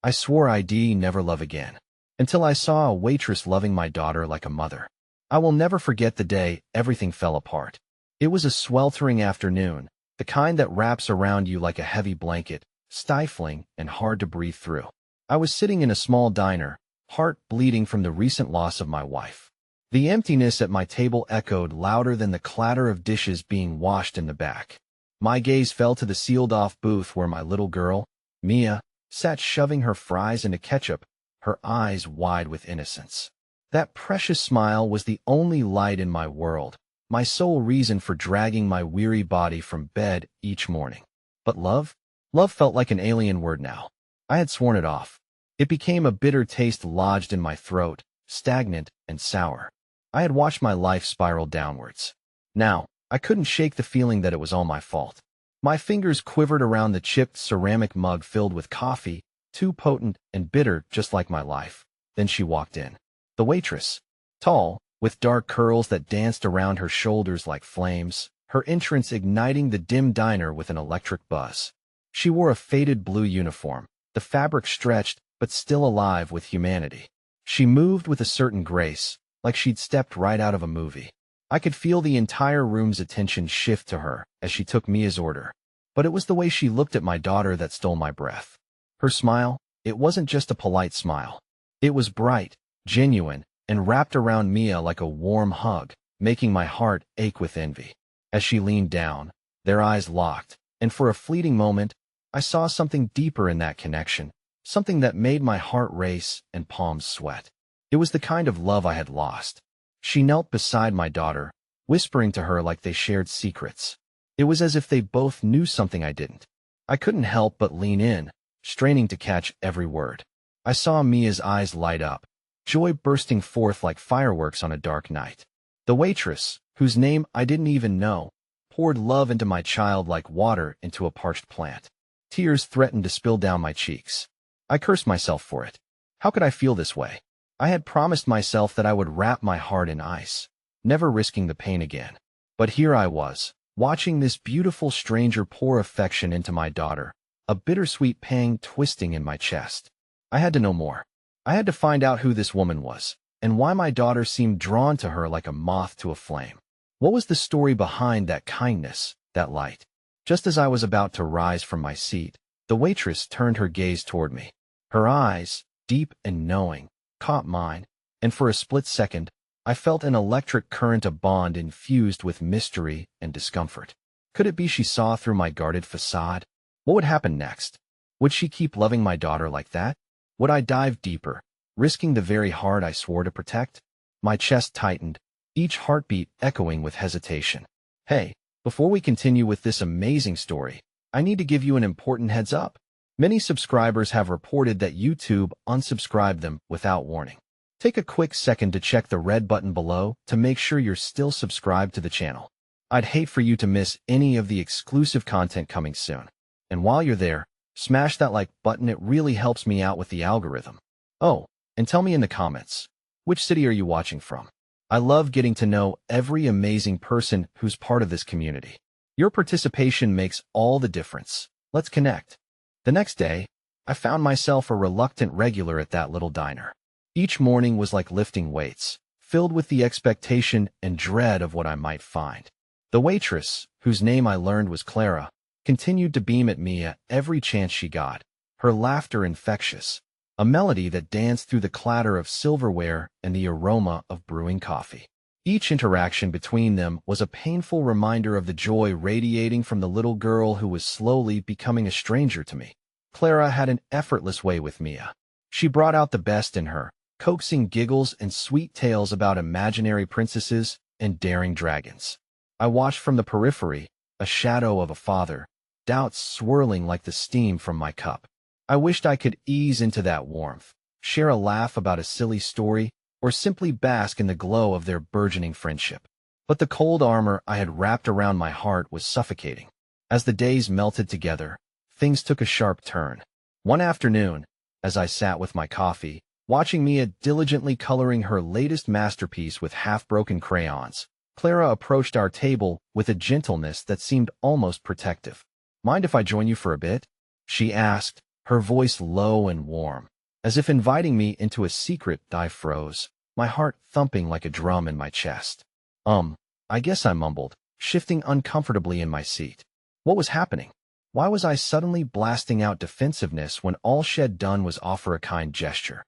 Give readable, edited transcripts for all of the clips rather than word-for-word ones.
I swore I'd never love again, until I saw a waitress loving my daughter like a mother. I will never forget the day everything fell apart. It was a sweltering afternoon, the kind that wraps around you like a heavy blanket, stifling and hard to breathe through. I was sitting in a small diner, heart bleeding from the recent loss of my wife. The emptiness at my table echoed louder than the clatter of dishes being washed in the back. My gaze fell to the sealed-off booth where my little girl, Mia, sat shoving her fries into ketchup, her eyes wide with innocence. That precious smile was the only light in my world, my sole reason for dragging my weary body from bed each morning. But love? Love felt like an alien word now. I had sworn it off. It became a bitter taste lodged in my throat, stagnant and sour. I had watched my life spiral downwards. Now, I couldn't shake the feeling that it was all my fault. My fingers quivered around the chipped ceramic mug filled with coffee, too potent and bitter just like my life. Then she walked in. The waitress. Tall, with dark curls that danced around her shoulders like flames, her entrance igniting the dim diner with an electric buzz. She wore a faded blue uniform, the fabric stretched but still alive with humanity. She moved with a certain grace, like she'd stepped right out of a movie. I could feel the entire room's attention shift to her as she took Mia's order. But it was the way she looked at my daughter that stole my breath. Her smile, it wasn't just a polite smile. It was bright, genuine, and wrapped around Mia like a warm hug, making my heart ache with envy. As she leaned down, their eyes locked, and for a fleeting moment, I saw something deeper in that connection, something that made my heart race and palms sweat. It was the kind of love I had lost. She knelt beside my daughter, whispering to her like they shared secrets. It was as if they both knew something I didn't. I couldn't help but lean in, straining to catch every word. I saw Mia's eyes light up, joy bursting forth like fireworks on a dark night. The waitress, whose name I didn't even know, poured love into my child like water into a parched plant. Tears threatened to spill down my cheeks. I cursed myself for it. How could I feel this way? I had promised myself that I would wrap my heart in ice, never risking the pain again. But here I was, watching this beautiful stranger pour affection into my daughter, a bittersweet pang twisting in my chest. I had to know more. I had to find out who this woman was, and why my daughter seemed drawn to her like a moth to a flame. What was the story behind that kindness, that light? Just as I was about to rise from my seat, the waitress turned her gaze toward me. Her eyes, deep and knowing, caught mine, and for a split second, I felt an electric current of bond infused with mystery and discomfort. Could it be she saw through my guarded facade? What would happen next? Would she keep loving my daughter like that? Would I dive deeper, risking the very heart I swore to protect? My chest tightened, each heartbeat echoing with hesitation. Hey, before we continue with this amazing story, I need to give you an important heads up. Many subscribers have reported that YouTube unsubscribed them without warning. Take a quick second to check the red button below to make sure you're still subscribed to the channel. I'd hate for you to miss any of the exclusive content coming soon. And while you're there, smash that like button, it really helps me out with the algorithm. Oh, and tell me in the comments, which city are you watching from? I love getting to know every amazing person who's part of this community. Your participation makes all the difference. Let's connect. The next day, I found myself a reluctant regular at that little diner. Each morning was like lifting weights, filled with the expectation and dread of what I might find. The waitress, whose name I learned was Clara, continued to beam at Mia every chance she got, her laughter infectious, a melody that danced through the clatter of silverware and the aroma of brewing coffee. Each interaction between them was a painful reminder of the joy radiating from the little girl who was slowly becoming a stranger to me. Clara had an effortless way with Mia. She brought out the best in her, coaxing giggles and sweet tales about imaginary princesses and daring dragons. I watched from the periphery, a shadow of a father, doubts swirling like the steam from my cup. I wished I could ease into that warmth, share a laugh about a silly story, or simply bask in the glow of their burgeoning friendship. But the cold armor I had wrapped around my heart was suffocating. As the days melted together, things took a sharp turn. One afternoon, as I sat with my coffee, watching Mia diligently coloring her latest masterpiece with half-broken crayons, Clara approached our table with a gentleness that seemed almost protective. "Mind if I join you for a bit?" she asked, her voice low and warm, as if inviting me into a secret. I froze, my heart thumping like a drum in my chest. I guess I mumbled, shifting uncomfortably in my seat. What was happening? Why was I suddenly blasting out defensiveness when all she had done was offer a kind gesture?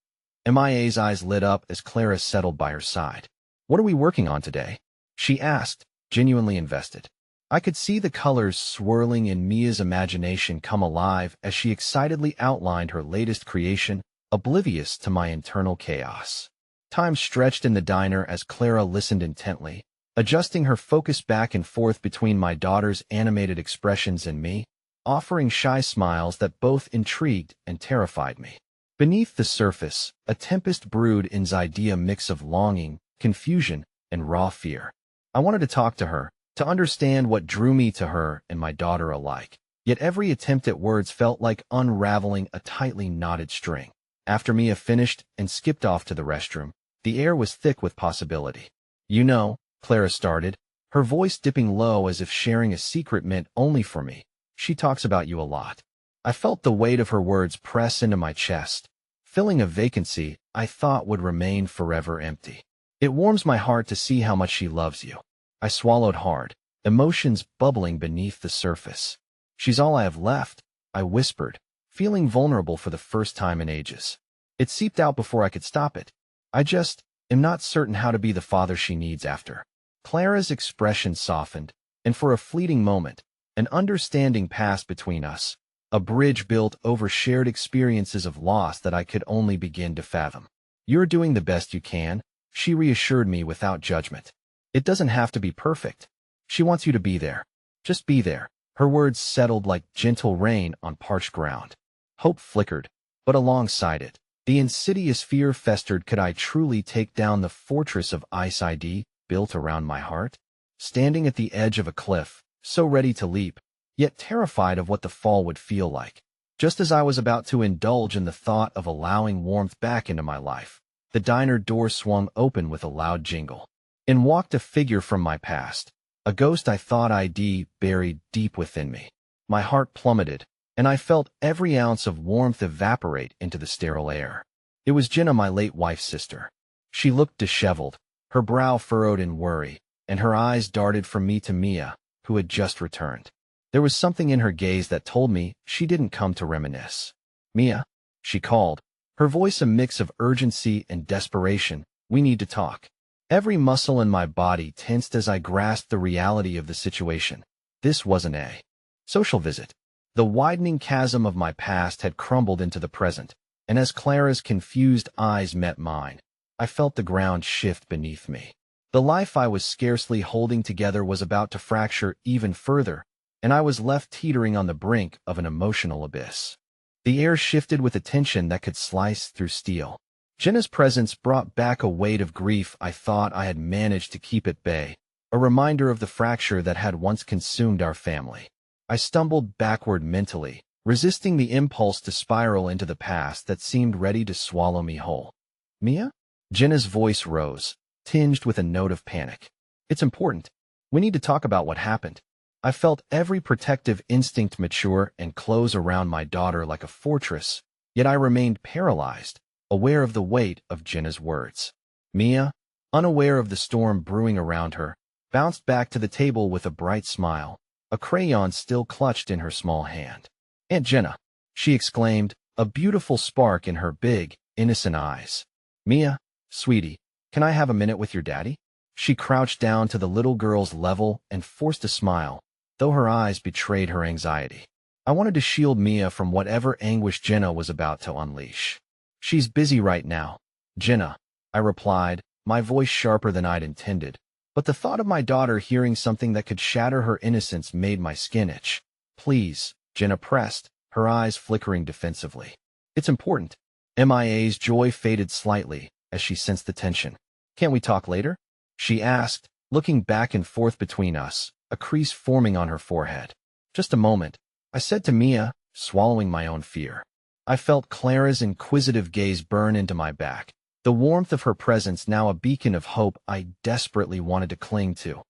Mia's eyes lit up as Clara settled by her side. What are we working on today? She asked, genuinely invested. I could see the colors swirling in Mia's imagination come alive as she excitedly outlined her latest creation, oblivious to my internal chaos. Time stretched in the diner as Clara listened intently, adjusting her focus back and forth between my daughter's animated expressions and me, offering shy smiles that both intrigued and terrified me. Beneath the surface, a tempest brewed in Zaidia mix of longing, confusion, and raw fear. I wanted to talk to her, to understand what drew me to her and my daughter alike. Yet every attempt at words felt like unraveling a tightly knotted string. After Mia finished and skipped off to the restroom, the air was thick with possibility. You know, Clara started, her voice dipping low as if sharing a secret meant only for me. She talks about you a lot. I felt the weight of her words press into my chest, filling a vacancy I thought would remain forever empty. It warms my heart to see how much she loves you. I swallowed hard, emotions bubbling beneath the surface. She's all I have left, I whispered, feeling vulnerable for the first time in ages. It seeped out before I could stop it. I just am not certain how to be the father she needs after. Clara's expression softened, and for a fleeting moment, an understanding passed between us, a bridge built over shared experiences of loss that I could only begin to fathom. You're doing the best you can, she reassured me without judgment. It doesn't have to be perfect. She wants you to be there. Just be there. Her words settled like gentle rain on parched ground. Hope flickered, but alongside it, the insidious fear festered. Could I truly take down the fortress of ice ID built around my heart? Standing at the edge of a cliff, so ready to leap, yet terrified of what the fall would feel like. Just as I was about to indulge in the thought of allowing warmth back into my life, the diner door swung open with a loud jingle. In walked a figure from my past, a ghost I thought I'd buried deep within me. My heart plummeted, and I felt every ounce of warmth evaporate into the sterile air. It was Jenna, my late wife's sister. She looked disheveled, her brow furrowed in worry, and her eyes darted from me to Mia, who had just returned. There was something in her gaze that told me she didn't come to reminisce. Mia, she called, her voice a mix of urgency and desperation. We need to talk. Every muscle in my body tensed as I grasped the reality of the situation. This wasn't a social visit. The widening chasm of my past had crumbled into the present, and as Clara's confused eyes met mine, I felt the ground shift beneath me. The life I was scarcely holding together was about to fracture even further, and I was left teetering on the brink of an emotional abyss. The air shifted with a tension that could slice through steel. Jenna's presence brought back a weight of grief I thought I had managed to keep at bay, a reminder of the fracture that had once consumed our family. I stumbled backward mentally, resisting the impulse to spiral into the past that seemed ready to swallow me whole. Mia? Jenna's voice rose, tinged with a note of panic. It's important. We need to talk about what happened. I felt every protective instinct mature and close around my daughter like a fortress, yet I remained paralyzed, aware of the weight of Jenna's words. Mia, unaware of the storm brewing around her, bounced back to the table with a bright smile, a crayon still clutched in her small hand. Aunt Jenna, she exclaimed, a beautiful spark in her big, innocent eyes. Mia, sweetie, can I have a minute with your daddy? She crouched down to the little girl's level and forced a smile, though her eyes betrayed her anxiety. I wanted to shield Mia from whatever anguish Jenna was about to unleash. She's busy right now, Jenna, I replied, my voice sharper than I'd intended, but the thought of my daughter hearing something that could shatter her innocence made my skin itch. Please, Jenna pressed, her eyes flickering defensively. It's important. Mia's joy faded slightly as she sensed the tension. Can't we talk later? She asked, looking back and forth between us, a crease forming on her forehead. Just a moment, I said to Mia, swallowing my own fear. I felt Clara's inquisitive gaze burn into my back, the warmth of her presence now a beacon of hope I desperately wanted to cling to.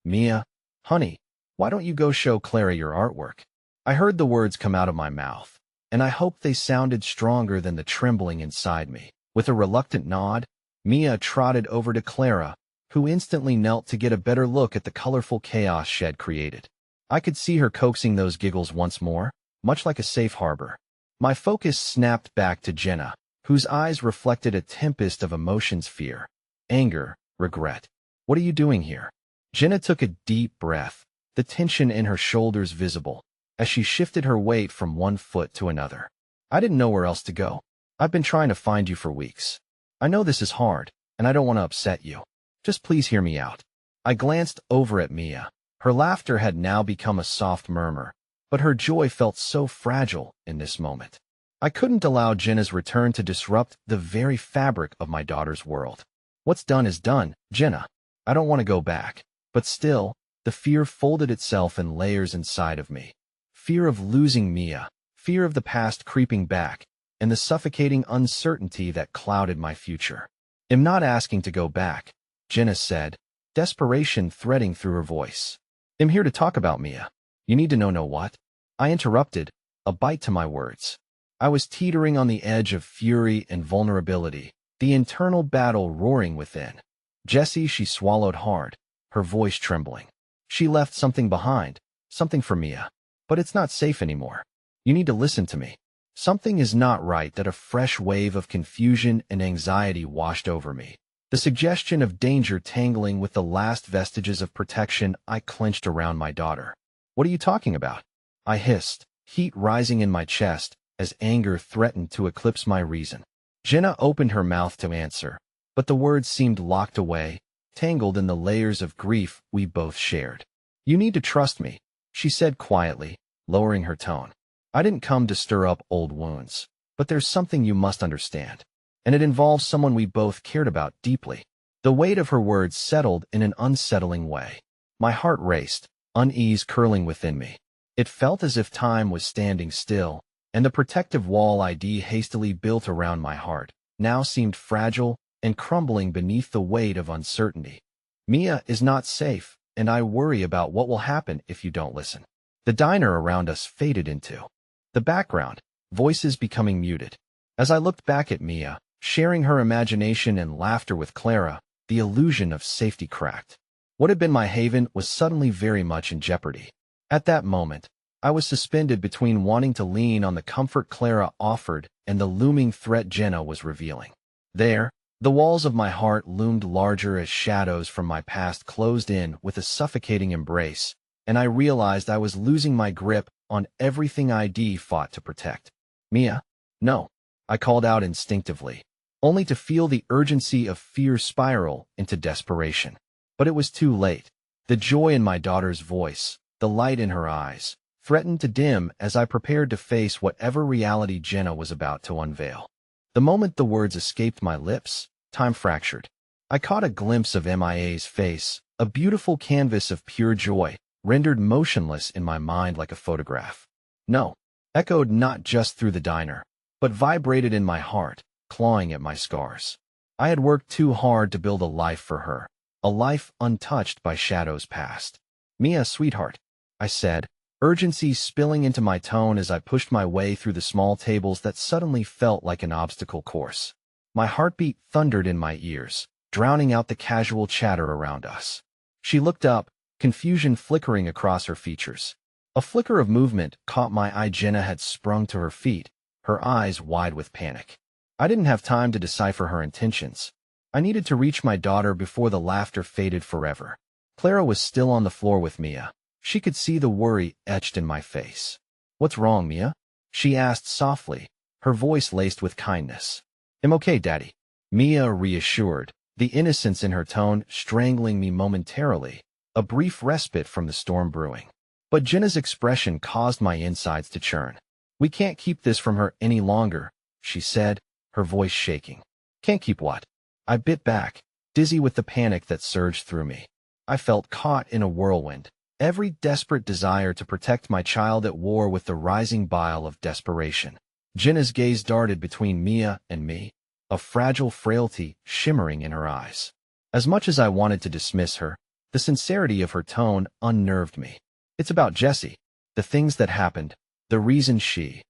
Mia, honey, why don't you go show Clara your artwork? I heard the words come out of my mouth, and I hoped they sounded stronger than the trembling inside me. With a reluctant nod, Mia trotted over to Clara, who instantly knelt to get a better look at the colorful chaos she had created. I could see her coaxing those giggles once more, much like a safe harbor. My focus snapped back to Jenna, whose eyes reflected a tempest of emotions: fear, anger, regret. What are you doing here? Jenna took a deep breath, the tension in her shoulders visible, as she shifted her weight from one foot to another. I didn't know where else to go. I've been trying to find you for weeks. I know this is hard, and I don't want to upset you. Just please hear me out. I glanced over at Mia. Her laughter had now become a soft murmur, but her joy felt so fragile in this moment. I couldn't allow Jenna's return to disrupt the very fabric of my daughter's world. What's done is done, Jenna. I don't want to go back. But still, the fear folded itself in layers inside of me. Fear of losing Mia, fear of the past creeping back, and the suffocating uncertainty that clouded my future. I'm not asking to go back, Jenna said, desperation threading through her voice. I'm here to talk about Mia. You need to know what? I interrupted, a bite to my words. I was teetering on the edge of fury and vulnerability, the internal battle roaring within. Jessie, she swallowed hard, her voice trembling. She left something behind, something for Mia. But it's not safe anymore. You need to listen to me. Something is not right. That a fresh wave of confusion and anxiety washed over me. The suggestion of danger tangling with the last vestiges of protection. I clenched around my daughter. What are you talking about? I hissed, heat rising in my chest as anger threatened to eclipse my reason. Jenna opened her mouth to answer, but the words seemed locked away, tangled in the layers of grief we both shared. You need to trust me, she said quietly, lowering her tone. I didn't come to stir up old wounds, but there's something you must understand, and it involves someone we both cared about deeply. The weight of her words settled in an unsettling way. My heart raced, unease curling within me. It felt as if time was standing still, and the protective wall I'd hastily built around my heart now seemed fragile and crumbling beneath the weight of uncertainty. Mia is not safe, and I worry about what will happen if you don't listen. The diner around us faded into the background, voices becoming muted. As I looked back at Mia, sharing her imagination and laughter with Clara, the illusion of safety cracked. What had been my haven was suddenly very much in jeopardy. At that moment, I was suspended between wanting to lean on the comfort Clara offered and the looming threat Jenna was revealing. There, the walls of my heart loomed larger as shadows from my past closed in with a suffocating embrace, and I realized I was losing my grip on everything I'd fought to protect. Mia? No, I called out instinctively, only to feel the urgency of fear spiral into desperation. But it was too late. The joy in my daughter's voice, the light in her eyes, threatened to dim as I prepared to face whatever reality Jenna was about to unveil. The moment the words escaped my lips, time fractured. I caught a glimpse of Mia's face, a beautiful canvas of pure joy, rendered motionless in my mind like a photograph. No, echoed not just through the diner, but vibrated in my heart, clawing at my scars. I had worked too hard to build a life for her, a life untouched by shadows past. Mia, sweetheart, I said, urgency spilling into my tone as I pushed my way through the small tables that suddenly felt like an obstacle course. My heartbeat thundered in my ears, drowning out the casual chatter around us. She looked up, confusion flickering across her features. A flicker of movement caught my eye. Jenna had sprung to her feet, her eyes wide with panic. I didn't have time to decipher her intentions. I needed to reach my daughter before the laughter faded forever. Clara was still on the floor with Mia. She could see the worry etched in my face. What's wrong, Mia? She asked softly, her voice laced with kindness. I'm okay, Daddy. Mia reassured, the innocence in her tone strangling me momentarily, a brief respite from the storm brewing. But Jenna's expression caused my insides to churn. We can't keep this from her any longer, she said, her voice shaking. Can't keep what? I bit back, dizzy with the panic that surged through me. I felt caught in a whirlwind, every desperate desire to protect my child at war with the rising bile of desperation. Jenna's gaze darted between Mia and me, a fragile frailty shimmering in her eyes. As much as I wanted to dismiss her, the sincerity of her tone unnerved me. It's about Jessie, the things that happened, the reason she...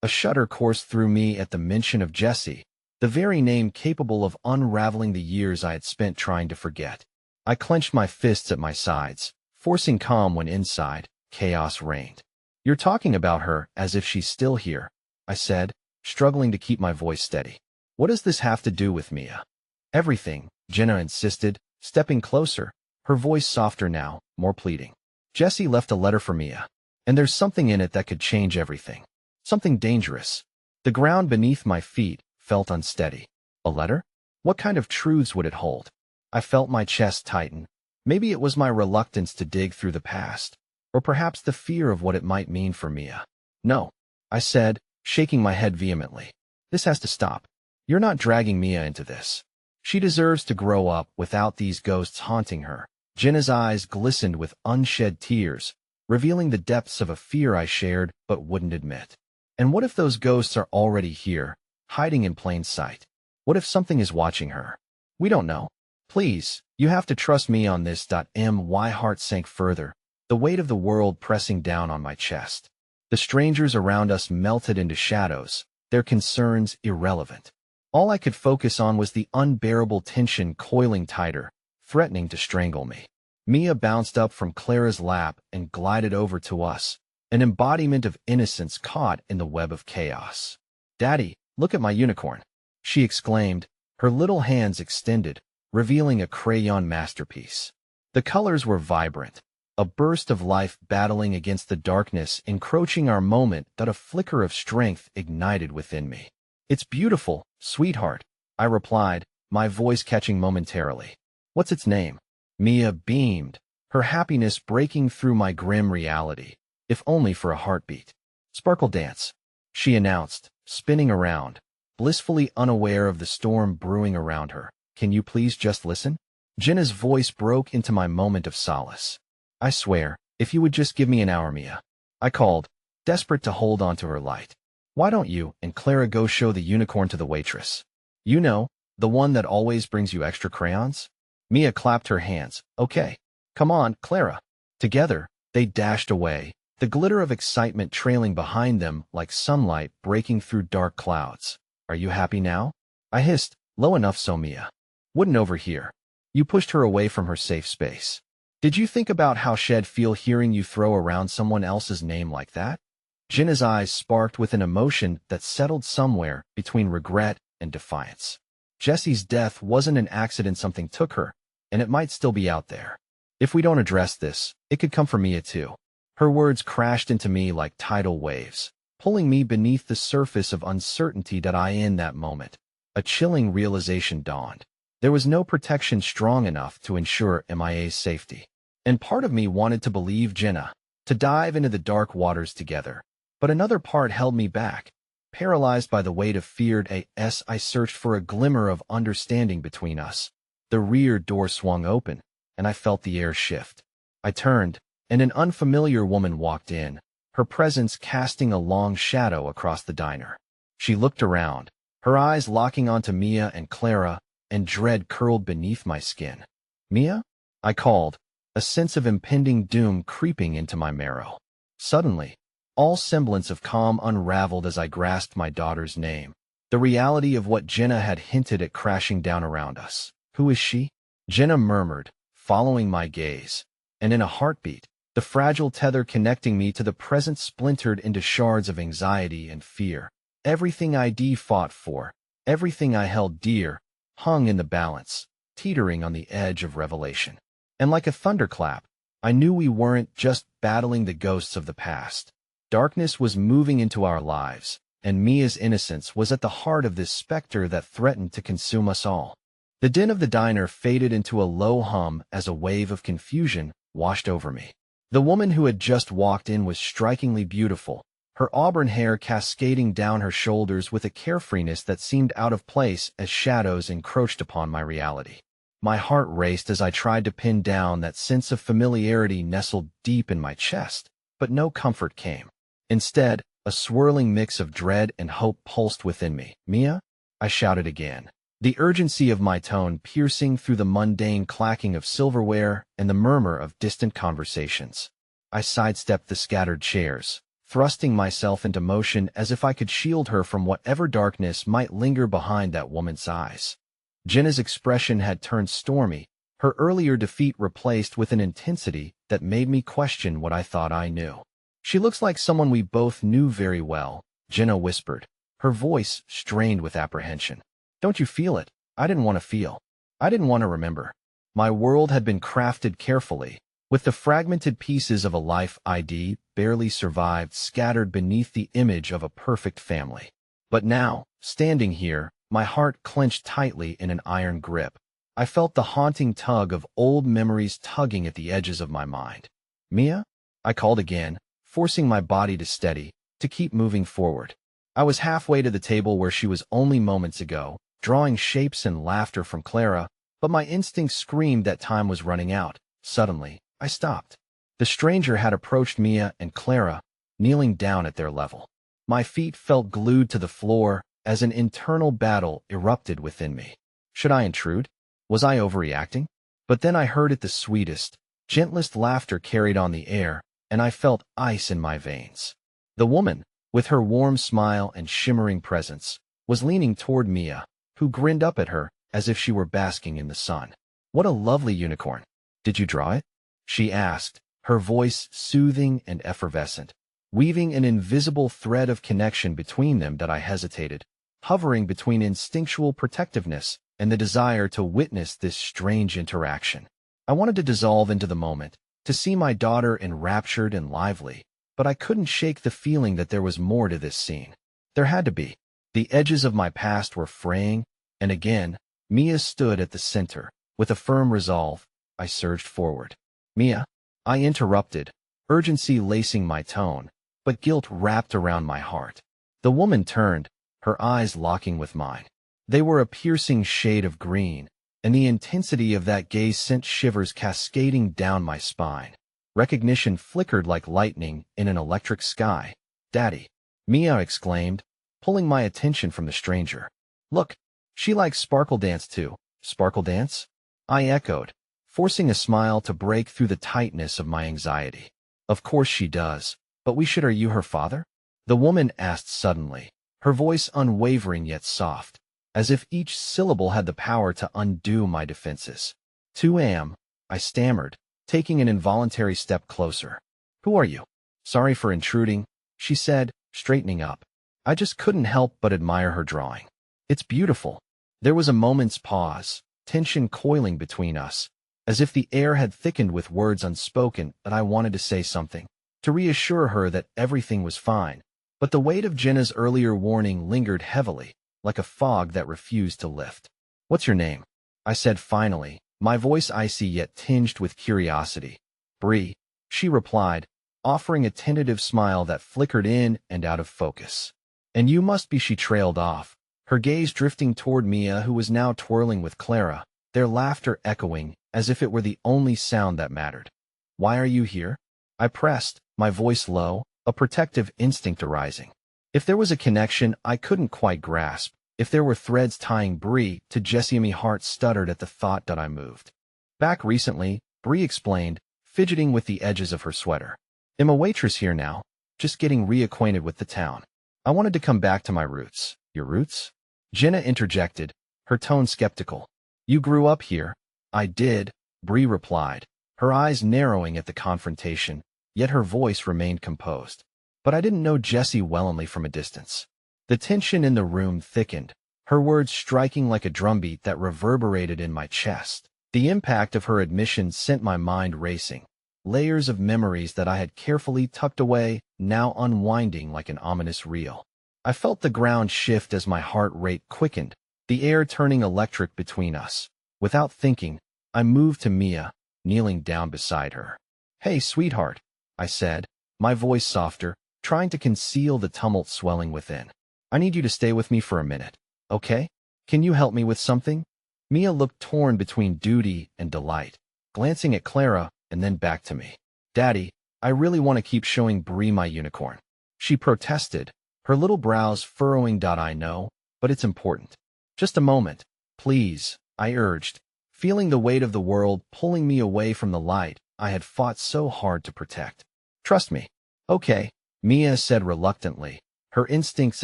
A shudder coursed through me at the mention of Jessie, the very name capable of unraveling the years I had spent trying to forget. I clenched my fists at my sides, forcing calm when inside, chaos reigned. "You're talking about her as if she's still here," I said, struggling to keep my voice steady. "What does this have to do with Mia?" "Everything," Jenna insisted, stepping closer, her voice softer now, more pleading. "Jessie left a letter for Mia, and there's something in it that could change everything. Something dangerous." The ground beneath my feet felt unsteady. A letter? What kind of truths would it hold? I felt my chest tighten. Maybe it was my reluctance to dig through the past, or perhaps the fear of what it might mean for Mia. "No," I said, shaking my head vehemently. "This has to stop. You're not dragging Mia into this. She deserves to grow up without these ghosts haunting her." Jenna's eyes glistened with unshed tears, revealing the depths of a fear I shared but wouldn't admit. And what if those ghosts are already here, hiding in plain sight? What if something is watching her? We don't know. "Please, you have to trust me on this." My heart sank further, the weight of the world pressing down on my chest. The strangers around us melted into shadows, their concerns irrelevant. All I could focus on was the unbearable tension coiling tighter, threatening to strangle me. Mia bounced up from Clara's lap and glided over to us, an embodiment of innocence caught in the web of chaos. "Daddy, look at my unicorn," she exclaimed, her little hands extended, revealing a crayon masterpiece. The colors were vibrant, a burst of life battling against the darkness encroaching our moment that a flicker of strength ignited within me. "It's beautiful, sweetheart," I replied, my voice catching momentarily. "What's its name?" Mia beamed, her happiness breaking through my grim reality, if only for a heartbeat. "Sparkle Dance," she announced, spinning around, blissfully unaware of the storm brewing around her. "Can you please just listen?" Jenna's voice broke into my moment of solace. "I swear, if you would just give me an hour, Mia," I called, desperate to hold on to her light. "Why don't you and Clara go show the unicorn to the waitress? You know, the one that always brings you extra crayons?" Mia clapped her hands. "Okay. Come on, Clara." Together, they dashed away, the glitter of excitement trailing behind them like sunlight breaking through dark clouds. "Are you happy now?" I hissed, low enough so Mia wouldn't overhear. "You pushed her away from her safe space. Did you think about how she'd feel hearing you throw around someone else's name like that?" Jenna's eyes sparked with an emotion that settled somewhere between regret and defiance. Jessie's death wasn't an accident. Something took her, and it might still be out there. If we don't address this, it could come for Mia too. Her words crashed into me like tidal waves, pulling me beneath the surface of uncertainty that I in that moment. A chilling realization dawned. There was no protection strong enough to ensure Mia's safety. And part of me wanted to believe Jenna, to dive into the dark waters together. But another part held me back. Paralyzed by the weight of feared I searched for a glimmer of understanding between us. The rear door swung open, and I felt the air shift. I turned, and an unfamiliar woman walked in, her presence casting a long shadow across the diner. She looked around, her eyes locking onto Mia and Clara, and dread curled beneath my skin. "Mia?" I called, a sense of impending doom creeping into my marrow. Suddenly, all semblance of calm unraveled as I grasped my daughter's name, the reality of what Jenna had hinted at crashing down around us. "Who is she?" Jenna murmured, following my gaze, and in a heartbeat, the fragile tether connecting me to the present splintered into shards of anxiety and fear. Everything I'd fought for, everything I held dear, hung in the balance, teetering on the edge of revelation. And like a thunderclap, I knew we weren't just battling the ghosts of the past. Darkness was moving into our lives, and Mia's innocence was at the heart of this specter that threatened to consume us all. The din of the diner faded into a low hum as a wave of confusion washed over me. The woman who had just walked in was strikingly beautiful, her auburn hair cascading down her shoulders with a carefreeness that seemed out of place as shadows encroached upon my reality. My heart raced as I tried to pin down that sense of familiarity nestled deep in my chest, but no comfort came. Instead, a swirling mix of dread and hope pulsed within me. "Mia?" I shouted again, the urgency of my tone piercing through the mundane clacking of silverware and the murmur of distant conversations. I sidestepped the scattered chairs, thrusting myself into motion as if I could shield her from whatever darkness might linger behind that woman's eyes. Jenna's expression had turned stormy, her earlier defeat replaced with an intensity that made me question what I thought I knew. "She looks like someone we both knew very well," Jenna whispered, her voice strained with apprehension. "Don't you feel it?" I didn't want to feel. I didn't want to remember. My world had been crafted carefully, with the fragmented pieces of a life I'd barely survived scattered beneath the image of a perfect family. But now, standing here, my heart clenched tightly in an iron grip. I felt the haunting tug of old memories tugging at the edges of my mind. "Mia?" I called again, forcing my body to steady, to keep moving forward. I was halfway to the table where she was only moments ago, drawing shapes and laughter from Clara, but my instincts screamed that time was running out. Suddenly, I stopped. The stranger had approached Mia and Clara, kneeling down at their level. My feet felt glued to the floor as an internal battle erupted within me. Should I intrude? Was I overreacting? But then I heard it, the sweetest, gentlest laughter carried on the air, and I felt ice in my veins. The woman, with her warm smile and shimmering presence, was leaning toward Mia, who grinned up at her as if she were basking in the sun. "What a lovely unicorn. Did you draw it?" she asked, her voice soothing and effervescent, weaving an invisible thread of connection between them that I hesitated, hovering between instinctual protectiveness and the desire to witness this strange interaction. I wanted to dissolve into the moment, to see my daughter enraptured and lively, but I couldn't shake the feeling that there was more to this scene. There had to be. The edges of my past were fraying, and again, Mia stood at the center. With a firm resolve, I surged forward. "Mia," I interrupted, urgency lacing my tone, but guilt wrapped around my heart. The woman turned, her eyes locking with mine. They were a piercing shade of green, and the intensity of that gaze sent shivers cascading down my spine. Recognition flickered like lightning in an electric sky. "Daddy," Mia exclaimed, pulling my attention from the stranger. "Look, she likes sparkle dance too." "Sparkle dance?" I echoed, forcing a smile to break through the tightness of my anxiety. "Of course she does, but are you her father?" the woman asked suddenly, her voice unwavering yet soft, as if each syllable had the power to undo my defenses. "2 am," I stammered, taking an involuntary step closer. "Who are you?" "Sorry for intruding," she said, straightening up. I just couldn't help but admire her drawing. "It's beautiful." There was a moment's pause, tension coiling between us, as if the air had thickened with words unspoken, that I wanted to say something, to reassure her that everything was fine, but the weight of Jenna's earlier warning lingered heavily, like a fog that refused to lift. "What's your name?" I said finally, my voice icy yet tinged with curiosity. "Bree," she replied, offering a tentative smile that flickered in and out of focus. "And you must be," she trailed off, her gaze drifting toward Mia, who was now twirling with Clara, their laughter echoing as if it were the only sound that mattered. "Why are you here?" I pressed, my voice low, a protective instinct arising. If there was a connection I couldn't quite grasp, if there were threads tying Bree to Jessie, my heart stuttered at the thought that I moved. "Back recently," Bree explained, fidgeting with the edges of her sweater. "I'm a waitress here now, just getting reacquainted with the town. I wanted to come back to my roots." "Your roots?" Jenna interjected, her tone skeptical. "You grew up here." "I did," Bree replied, her eyes narrowing at the confrontation, yet her voice remained composed. "But I didn't know Jessie well only from a distance." The tension in the room thickened, her words striking like a drumbeat that reverberated in my chest. The impact of her admission sent my mind racing, layers of memories that I had carefully tucked away now unwinding like an ominous reel. I felt the ground shift as my heart rate quickened, the air turning electric between us. Without thinking, I moved to Mia, kneeling down beside her. "Hey, sweetheart," I said, my voice softer, trying to conceal the tumult swelling within. "I need you to stay with me for a minute, okay? Can you help me with something?" Mia looked torn between duty and delight, glancing at Clara and then back to me. "Daddy, I really want to keep showing Bree my unicorn," she protested, her little brows furrowing. "I know, but it's important." "Just a moment, please," I urged, feeling the weight of the world pulling me away from the light I had fought so hard to protect. "Trust me." "Okay," Mia said reluctantly, her instincts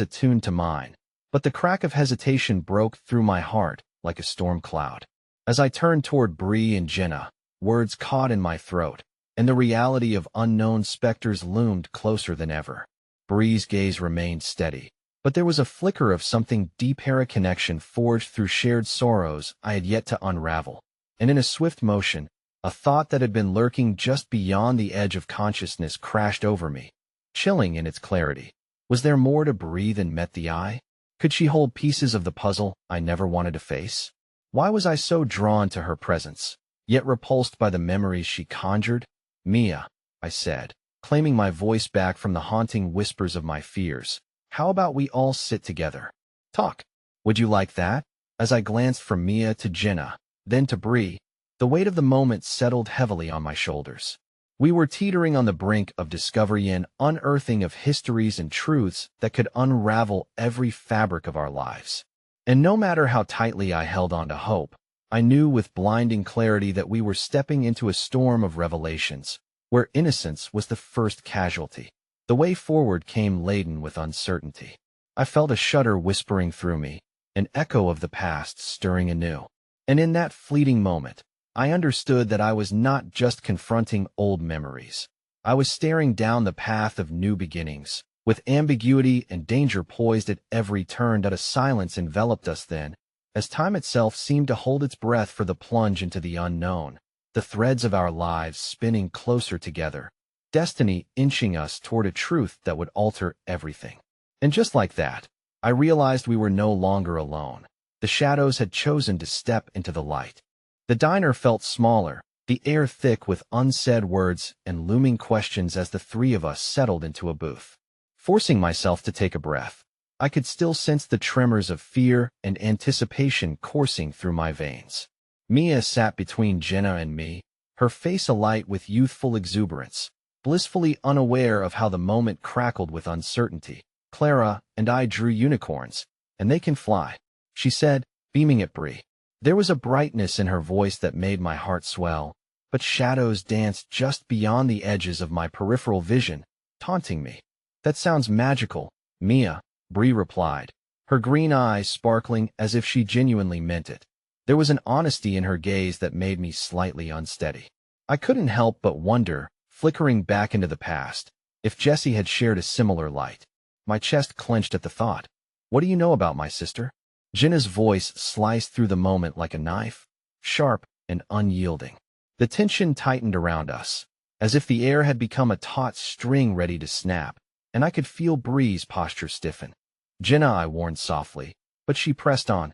attuned to mine. But the crack of hesitation broke through my heart like a storm cloud. As I turned toward Bree and Jenna, words caught in my throat, and the reality of unknown specters loomed closer than ever. Bree's gaze remained steady, but there was a flicker of something deeper, a connection forged through shared sorrows I had yet to unravel. And in a swift motion, a thought that had been lurking just beyond the edge of consciousness crashed over me, chilling in its clarity. Was there more to Bree than met the eye? Could she hold pieces of the puzzle I never wanted to face? Why was I so drawn to her presence, yet repulsed by the memories she conjured? Mia, I said, claiming my voice back from the haunting whispers of my fears. How about we all sit together? Talk. Would you like that? As I glanced from Mia to Jenna, then to Bree, the weight of the moment settled heavily on my shoulders. We were teetering on the brink of discovery and unearthing of histories and truths that could unravel every fabric of our lives. And no matter how tightly I held on to hope, I knew with blinding clarity that we were stepping into a storm of revelations, where innocence was the first casualty. The way forward came laden with uncertainty. I felt a shudder whispering through me, an echo of the past stirring anew. And in that fleeting moment, I understood that I was not just confronting old memories. I was staring down the path of new beginnings, with ambiguity and danger poised at every turn. That a silence enveloped us then, as time itself seemed to hold its breath for the plunge into the unknown, the threads of our lives spinning closer together, destiny inching us toward a truth that would alter everything. And just like that, I realized we were no longer alone. The shadows had chosen to step into the light. The diner felt smaller, the air thick with unsaid words and looming questions as the three of us settled into a booth. Forcing myself to take a breath, I could still sense the tremors of fear and anticipation coursing through my veins. Mia sat between Jenna and me, her face alight with youthful exuberance, blissfully unaware of how the moment crackled with uncertainty. Clara and I drew unicorns, and they can fly, she said, beaming at Bree. There was a brightness in her voice that made my heart swell, but shadows danced just beyond the edges of my peripheral vision, taunting me. That sounds magical, Mia, Bree replied, her green eyes sparkling as if she genuinely meant it. There was an honesty in her gaze that made me slightly unsteady. I couldn't help but wonder, flickering back into the past, if Jessie had shared a similar light. My chest clenched at the thought. What do you know about my sister? Jenna's voice sliced through the moment like a knife, sharp and unyielding. The tension tightened around us, as if the air had become a taut string ready to snap, and I could feel Bree's posture stiffen. Jenna, I warned softly, but she pressed on.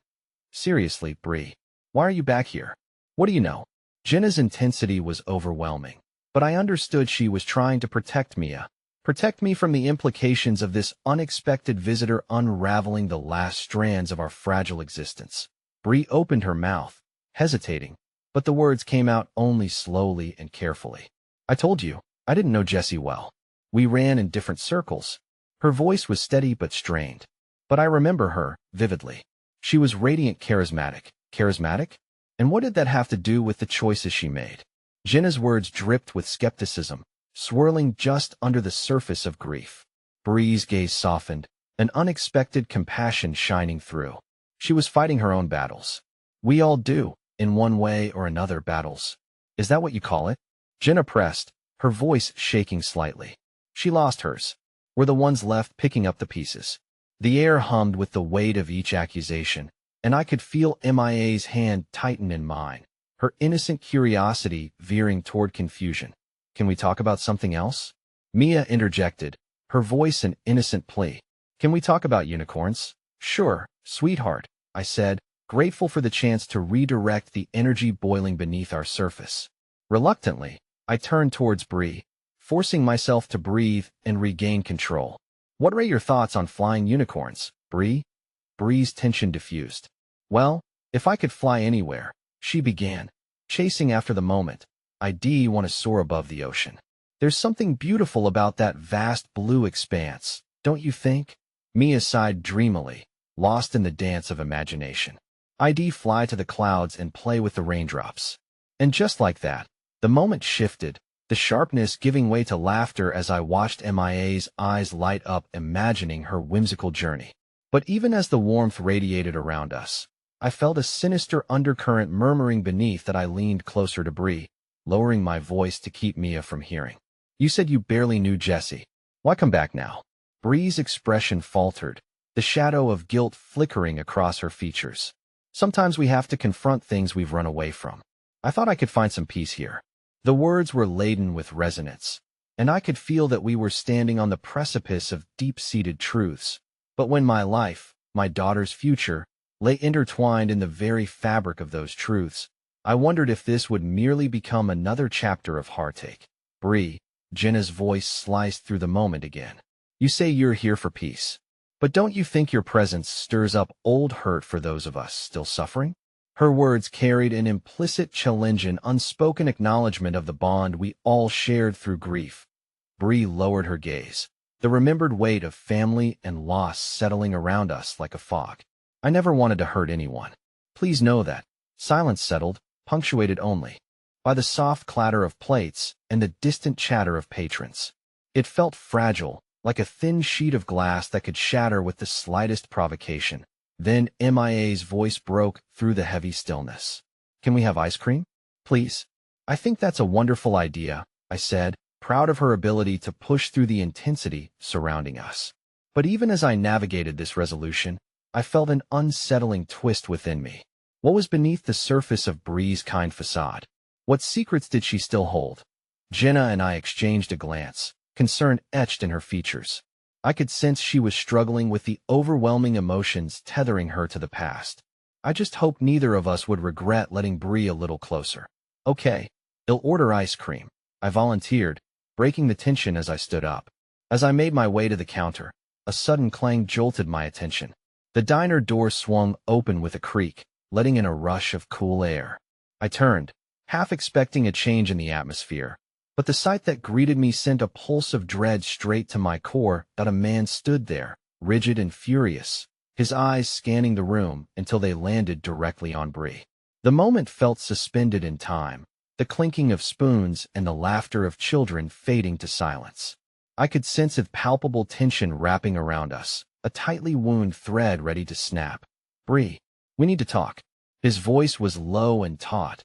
Seriously, Bree, why are you back here? What do you know? Jenna's intensity was overwhelming, but I understood she was trying to protect Mia. Protect me from the implications of this unexpected visitor unraveling the last strands of our fragile existence. Bree opened her mouth, hesitating, but the words came out only slowly and carefully. I told you, I didn't know Jessie well. We ran in different circles. Her voice was steady but strained, but I remember her vividly. She was radiant charismatic. Charismatic? And what did that have to do with the choices she made? Jenna's words dripped with skepticism, swirling just under the surface of grief. Bree's gaze softened, an unexpected compassion shining through. She was fighting her own battles. We all do, in one way or another, battles. Is that what you call it? Jenna pressed, her voice shaking slightly. She lost hers. We're the ones left picking up the pieces. The air hummed with the weight of each accusation, and I could feel Mia's hand tighten in mine, her innocent curiosity veering toward confusion. Can we talk about something else? Mia interjected, her voice an innocent plea. Can we talk about unicorns? Sure, sweetheart, I said, grateful for the chance to redirect the energy boiling beneath our surface. Reluctantly, I turned towards Bree, forcing myself to breathe and regain control. What are your thoughts on flying unicorns, Bree? Bree's tension diffused. Well, if I could fly anywhere, she began, chasing after the moment. I'd want to soar above the ocean. There's something beautiful about that vast blue expanse, don't you think? Mia sighed dreamily, lost in the dance of imagination. I'd fly to the clouds and play with the raindrops. And just like that, the moment shifted. the sharpness giving way to laughter as I watched MIA's eyes light up, imagining her whimsical journey. But even as the warmth radiated around us, I felt a sinister undercurrent murmuring beneath that. I leaned closer to Bree, lowering my voice to keep Mia from hearing. You said you barely knew Jesse. Why come back now? Bree's expression faltered, the shadow of guilt flickering across her features. Sometimes we have to confront things we've run away from. I thought I could find some peace here. The words were laden with resonance, and I could feel that we were standing on the precipice of deep-seated truths. But when my life, my daughter's future, lay intertwined in the very fabric of those truths, I wondered if this would merely become another chapter of heartache. Bree, Jenna's voice sliced through the moment again. You say you're here for peace. But don't you think your presence stirs up old hurt for those of us still suffering? Her words carried an implicit challenge, an unspoken acknowledgement of the bond we all shared through grief. Bree lowered her gaze, the remembered weight of family and loss settling around us like a fog. I never wanted to hurt anyone. Please know that. Silence settled, punctuated only by the soft clatter of plates and the distant chatter of patrons. It felt fragile, like a thin sheet of glass that could shatter with the slightest provocation. Then MIA's voice broke through the heavy stillness. Can we have ice cream? Please? I think that's a wonderful idea, I said, proud of her ability to push through the intensity surrounding us. But even as I navigated this resolution, I felt an unsettling twist within me. What was beneath the surface of Bree's kind facade? What secrets did she still hold? Jenna and I exchanged a glance, concern etched in her features. I could sense she was struggling with the overwhelming emotions tethering her to the past. I just hoped neither of us would regret letting Bree a little closer. Okay, I'll order ice cream, I volunteered, breaking the tension as I stood up. As I made my way to the counter, a sudden clang jolted my attention. The diner door swung open with a creak, letting in a rush of cool air. I turned, half expecting a change in the atmosphere. But the sight that greeted me sent a pulse of dread straight to my core. That a man stood there, rigid and furious, his eyes scanning the room until they landed directly on Bree. The moment felt suspended in time, the clinking of spoons and the laughter of children fading to silence. I could sense a palpable tension wrapping around us, a tightly wound thread ready to snap. Bree, we need to talk. His voice was low and taut,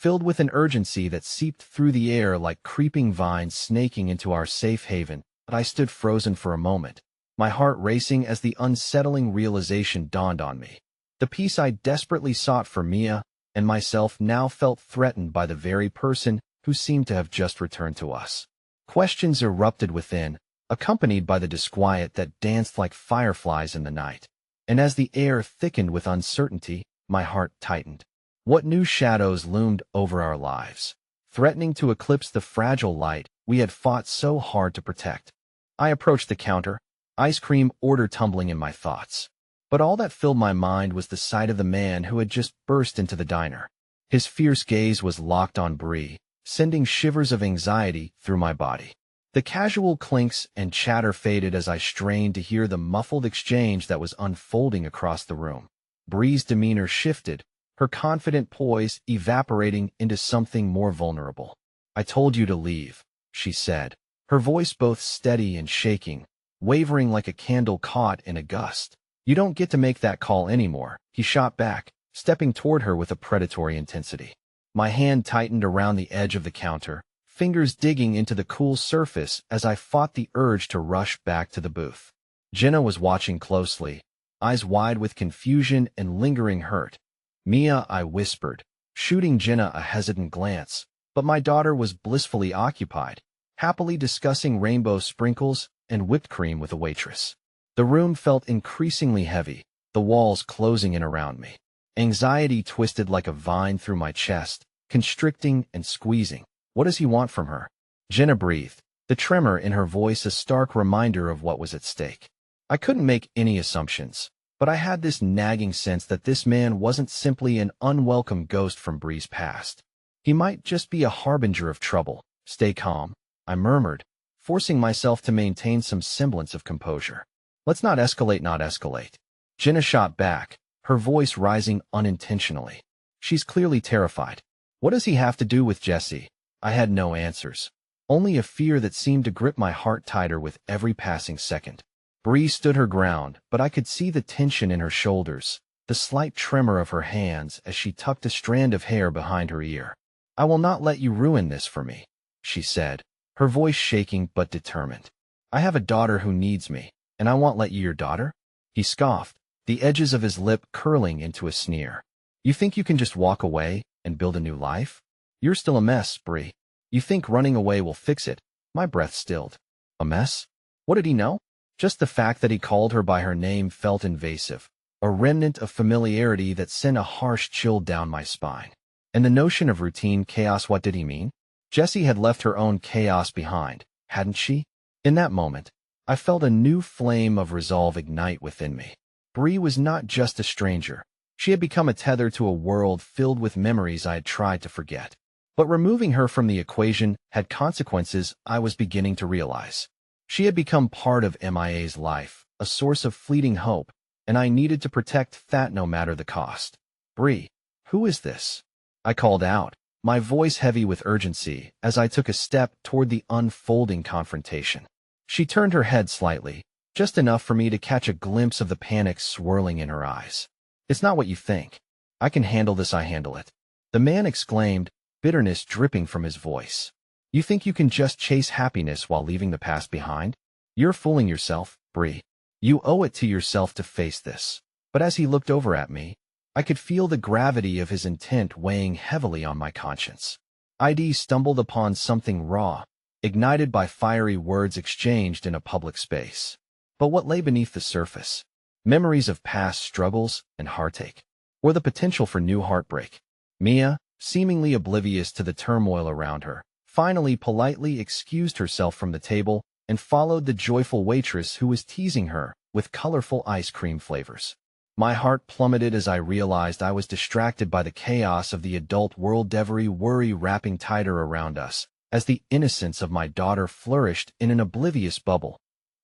filled with an urgency that seeped through the air like creeping vines snaking into our safe haven. But I stood frozen for a moment, my heart racing as the unsettling realization dawned on me. The peace I desperately sought for Mia and myself now felt threatened by the very person who seemed to have just returned to us. Questions erupted within, accompanied by the disquiet that danced like fireflies in the night. And as the air thickened with uncertainty, my heart tightened. What new shadows loomed over our lives, threatening to eclipse the fragile light we had fought so hard to protect? I approached the counter, ice cream order tumbling in my thoughts. But all that filled my mind was the sight of the man who had just burst into the diner. His fierce gaze was locked on Bree, sending shivers of anxiety through my body. The casual clinks and chatter faded as I strained to hear the muffled exchange that was unfolding across the room. Bree's demeanor shifted, her confident poise evaporating into something more vulnerable. I told you to leave, she said, her voice both steady and shaking, wavering like a candle caught in a gust. You don't get to make that call anymore, he shot back, stepping toward her with a predatory intensity. My hand tightened around the edge of the counter, fingers digging into the cool surface as I fought the urge to rush back to the booth. Jenna was watching closely, eyes wide with confusion and lingering hurt. Mia, I whispered, shooting Jenna a hesitant glance, but my daughter was blissfully occupied, happily discussing rainbow sprinkles and whipped cream with a waitress. The room felt increasingly heavy, the walls closing in around me. Anxiety twisted like a vine through my chest, constricting and squeezing. What does he want from her? Jenna breathed, the tremor in her voice a stark reminder of what was at stake. I couldn't make any assumptions, but I had this nagging sense that this man wasn't simply an unwelcome ghost from Bree's past. He might just be a harbinger of trouble. Stay calm, I murmured, forcing myself to maintain some semblance of composure. Let's not escalate. Jenna shot back, her voice rising unintentionally. She's clearly terrified. What does he have to do with Jesse? I had no answers. only a fear that seemed to grip my heart tighter with every passing second. Bree stood her ground, but I could see the tension in her shoulders, the slight tremor of her hands as she tucked a strand of hair behind her ear. "I will not let you ruin this for me," she said, her voice shaking but determined. "I have a daughter who needs me, and I won't let you your daughter?" He scoffed, the edges of his lip curling into a sneer. "You think you can just walk away and build a new life? You're still a mess, Bree. You think running away will fix it?" My breath stilled. A mess? What did he know? Just the fact that he called her by her name felt invasive, a remnant of familiarity that sent a harsh chill down my spine. And the notion of routine chaos, what did he mean? Jessie had left her own chaos behind, hadn't she? In that moment, I felt a new flame of resolve ignite within me. Bree was not just a stranger. She had become a tether to a world filled with memories I had tried to forget. But removing her from the equation had consequences I was beginning to realize. She had become part of MIA's life, a source of fleeting hope, and I needed to protect that no matter the cost. "Bree, who is this?" I called out, my voice heavy with urgency as I took a step toward the unfolding confrontation. She turned her head slightly, just enough for me to catch a glimpse of the panic swirling in her eyes. "It's not what you think. I can handle this, I handle it," the man exclaimed, bitterness dripping from his voice. "You think you can just chase happiness while leaving the past behind? You're fooling yourself, Bree. You owe it to yourself to face this." But as he looked over at me, I could feel the gravity of his intent weighing heavily on my conscience. I'd stumbled upon something raw, ignited by fiery words exchanged in a public space. But what lay beneath the surface? Memories of past struggles and heartache, or the potential for new heartbreak. Mia, seemingly oblivious to the turmoil around her, finally politely excused herself from the table and followed the joyful waitress who was teasing her with colorful ice cream flavors. My heart plummeted as I realized I was distracted by the chaos of the adult world, every worry wrapping tighter around us, as the innocence of my daughter flourished in an oblivious bubble.